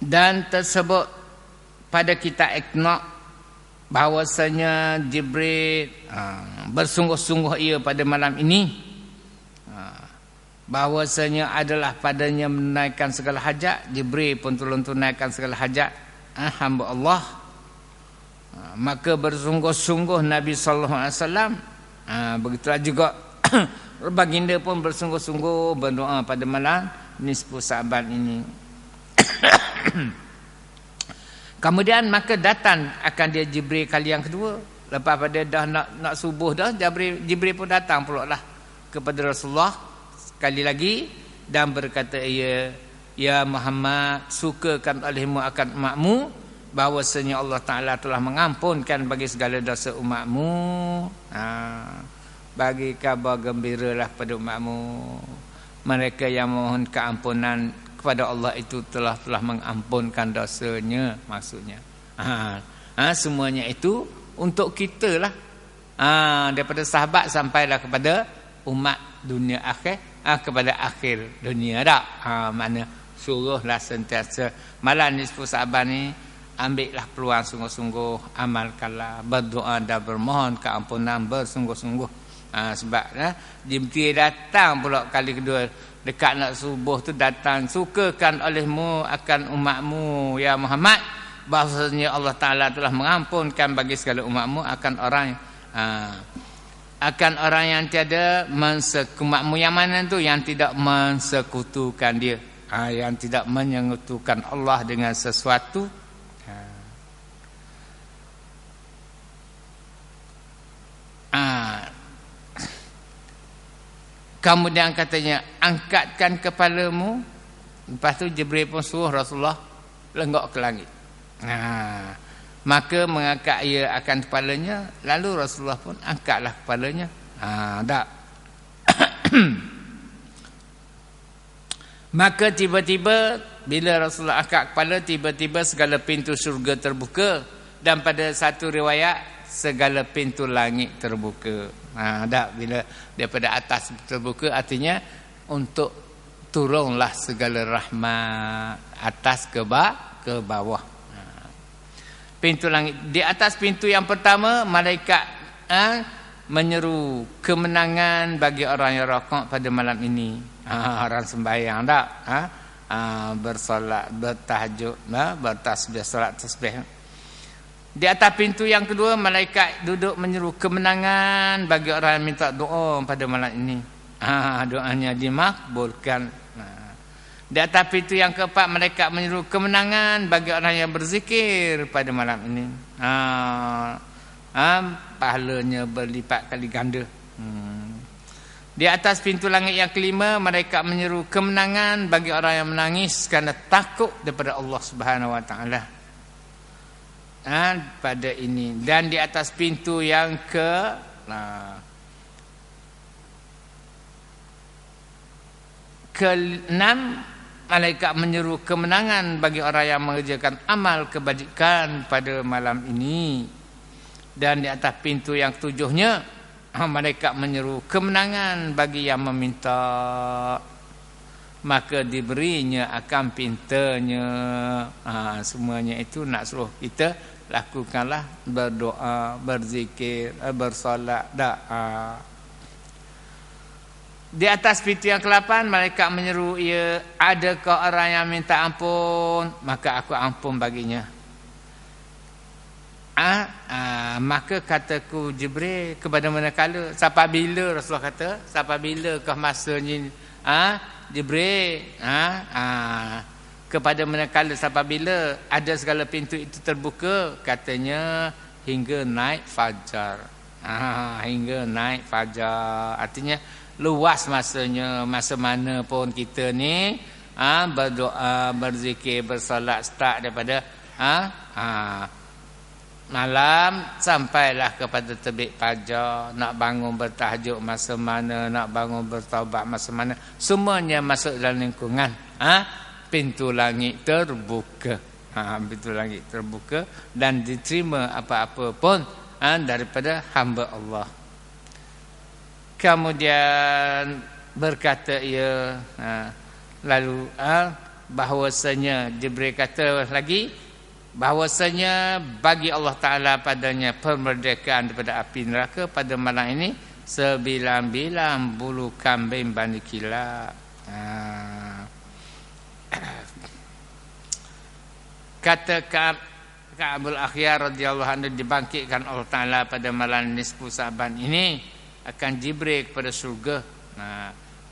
[SPEAKER 1] Dan tersebut pada kitab Iqna bahawasanya Jibril bersungguh-sungguh ia pada malam ini, bahawasanya adalah padanya menunaikan segala hajat. Jibril pun tolong tunaikan segala hajat hamba Allah. Maka bersungguh-sungguh Nabi sallallahu alaihi wasallam, begitulah juga baginda pun bersungguh-sungguh berdoa pada malam nisfu Sa'ban ini. Kemudian maka datang akan dia Jibril kali yang kedua. Lepas pada dah nak subuh dah, Jibril pun datang pula lah kepada Rasulullah sekali lagi dan berkata, ya Muhammad, sukakan olehmu akan umatmu bahawasanya Allah Ta'ala telah mengampunkan bagi segala dosa umatmu. Bagi kabar gembiralah pada umatmu, mereka yang mohon keampunan kepada Allah itu telah mengampunkan dosanya, maksudnya. Semuanya itu untuk kita lah. Daripada sahabat sampailah kepada umat dunia akhir, kepada akhir dunia dah. Mana suruhlah sentiasa malam nisfu Sa'ban ni, ambillah peluang sungguh-sungguh, amalkanlah, berdoa dan bermohon keampunan bersungguh-sungguh. Sebab Jibril datang pula kali kedua dekat nak subuh tu, datang, sukakan olehmu akan umatmu ya Muhammad bahawasanya Allah Ta'ala telah mengampunkan bagi segala umatmu akan orang akan orang yang tiada makmum yang mana tu, yang tidak mensekutukan dia, yang tidak menyekutukan Allah dengan sesuatu. Kemudian katanya, angkatkan kepalamu. Lepas tu Jibril pun suruh Rasulullah lenggok ke langit. Maka mengangkat ia akan kepalanya, lalu Rasulullah pun angkatlah kepalanya. Tak. Maka tiba-tiba bila Rasulullah angkat kepala, tiba-tiba segala pintu syurga terbuka, dan pada satu riwayat segala pintu langit terbuka. Tak, bila daripada atas terbuka artinya untuk turunlah segala rahmat atas ke bawah. Pintu langit. Di atas pintu yang pertama, malaikat menyeru kemenangan bagi orang yang rakaat pada malam ini. Orang sembahyang tak? Bersolat, bertahajud, bertasbih, solat tasbih. Di atas pintu yang kedua, malaikat duduk menyeru kemenangan bagi orang yang minta doa pada malam ini. Doanya dimakbulkan. Di atas pintu yang keempat, malaikat menyeru kemenangan bagi orang yang berzikir pada malam ini. Pahalanya berlipat kali ganda. Di atas pintu langit yang kelima, malaikat menyeru kemenangan bagi orang yang menangis kerana takut daripada Allah Subhanahu Wa Taala. Pada ini. Dan di atas pintu yang ke-6, malaikat menyeru kemenangan bagi orang yang mengerjakan amal kebajikan pada malam ini. Dan di atas pintu yang ke-7-nya, malaikat menyeru kemenangan bagi yang meminta, maka diberinya akan pintanya. Semuanya itu nak suruh kita lakukanlah, berdoa, berzikir, bersolat, doa. Di atas pintu yang ke-8, malaikat menyeru ia, adakah orang yang minta ampun, maka aku ampun baginya. Maka kataku Jibril, kepada manakala, sampai bila, Rasulullah kata, sampai bilakah masanya Jibril, kepada manakala, sampai bila ada segala pintu itu terbuka? Katanya hingga naik fajar. Hingga naik fajar, artinya luas masanya. Masa mana pun kita ni berdoa, berzikir, bersolat, start daripada malam sampailah kepada terbit fajar. Nak bangun bertahajud masa mana, nak bangun bertaubat masa mana, semuanya masuk dalam lingkungan pintu langit terbuka. Pintu langit terbuka dan diterima apa-apa pun daripada hamba Allah. Kemudian berkata ia, lalu bahawasanya Jibril kata lagi, bahawasanya bagi Allah Ta'ala padanya permerdekaan daripada api neraka pada malam ini sebilang-bilang bulu kambing bani kilap. Kata Ka'abul Akhyar radhiyallahu anhu, dibangkitkan Allah Ta'ala pada malam nisfu Sa'ban ini akan Jibril kepada surga.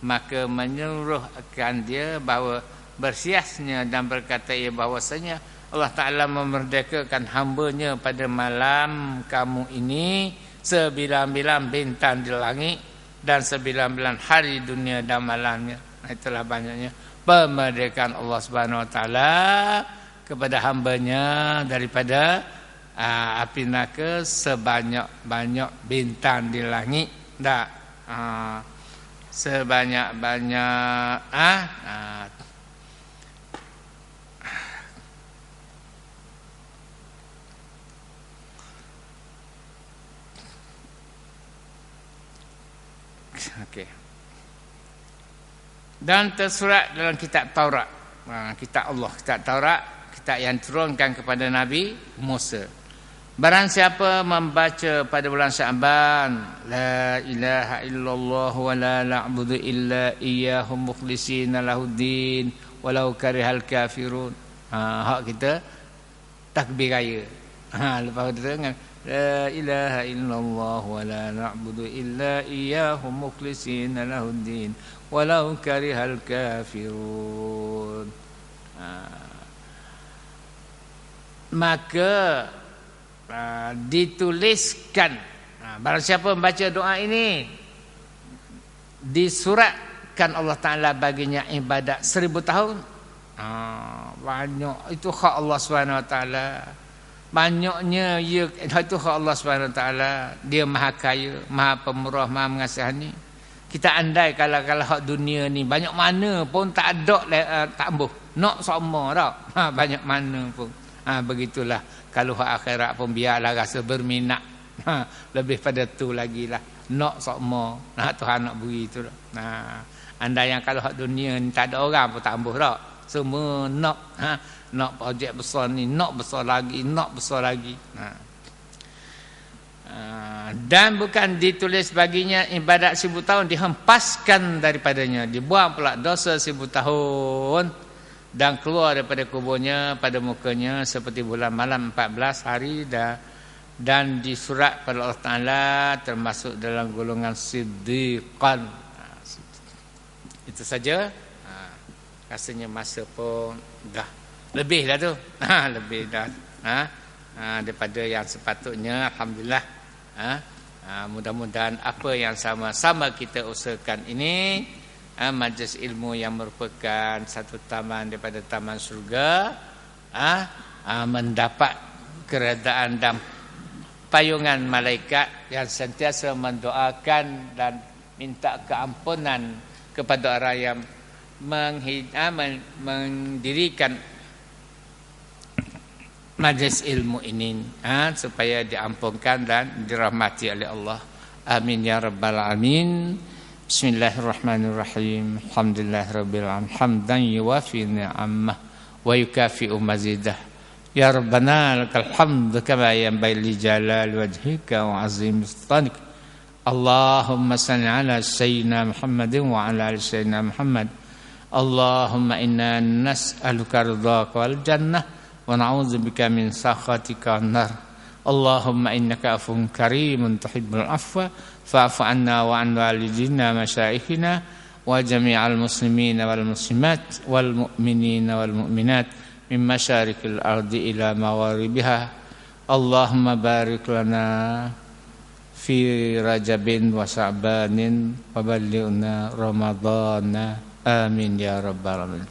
[SPEAKER 1] Maka menyuruh akan dia bahawa bersiasnya dan berkata ia bahawasanya Allah Ta'ala memerdekakan hambanya pada malam kamu ini sebilang-bilang bintang di langit dan sebilang-bilang hari dunia dan malamnya. Itulah banyaknya pemerdekaan Allah Subhanahu Wa Ta'ala kepada hambanya daripada api neraka sebanyak-banyak bintang di langit. Tak? Sebanyak-banyak okey. Dan tersurat dalam kitab Taurat, kitab Allah, kitab Taurat, kitab yang turunkan kepada Nabi Musa. Barang siapa membaca pada bulan Sya'ban, la ilaha illallah wa la na'budu illa iyyahu mukhlishina lahuddin walau karihal kafirun. Hak kita takbir raya. Lepas tu لا إله إلا الله ولا نعبد إلا إياه مخلصين له الدين ولو كره الكافرون. Maka dituliskan, barang siapa membaca doa ini, disuratkan Allah Ta'ala baginya ibadat 1000 tahun. Banyak itu hak Allah SWT. Banyaknya itu hak Allah SWT. Dia maha kaya, maha pemurah, maha mengasihani. Kita andai kalau hak dunia ni banyak mana pun tak ada tak ambuh. Nak sama dah. Banyak mana pun. Begitulah. Kalau hak akhirat pun biarlah rasa berminat. Lebih pada tu lagi lah. Nak sama. Tuhan nak beri tu lah. Andai yang kalau hak dunia ni tak ada orang pun tak ambuh dah. Semua nak. Nak projek besar ni, nak besar lagi, nak besar lagi. Dan bukan ditulis baginya ibadat 1000 tahun, dihempaskan daripadanya, dibuang pula dosa 1000 tahun, dan keluar daripada kuburnya pada mukanya seperti bulan malam 14 hari, dan disurat pada Allah Ta'ala termasuk dalam golongan siddiqan. Itu saja. Rasanya masa pun dah lebih dah tu. Lebih dah. Daripada yang sepatutnya. Alhamdulillah. Mudah-mudahan apa yang sama-sama kita usahakan ini, majlis ilmu yang merupakan satu taman daripada taman surga, mendapat keredaan dan payungan malaikat yang sentiasa mendoakan dan minta keampunan kepada orang yang mendirikan majlis ilmu ini, supaya diampunkan dan dirahmati oleh Allah. Amin ya rabbal alamin. Bismillahirrahmanirrahim. Alhamdulillahirabbil alamin. Hamdan yuwafi ni'amah wa yukafi'u mazidah. Ya rabbana lakal hamdu kama yanbaghi li jalali wajhika wa 'azimi sultanik. Allahumma salli ala sayyidina Muhammadin wa ala ali sayyidina Muhammad. Allahumma inna nas'aluka ridhaka wal jannah wa na'udzubika min sakhatika wan nar. Allahumma innaka afuwwun karimun tuhibbul afwa fa'fu 'anna wa 'an walidina masyayikhina wa jami'al muslimina wal muslimat wal mu'minina wal mu'minat min masyarikil ardi ila magharibiha. Allahumma barik lana fi Rajabin wa Sa'banin wa ballighna Ramadana. Amin ya rabbal alamin.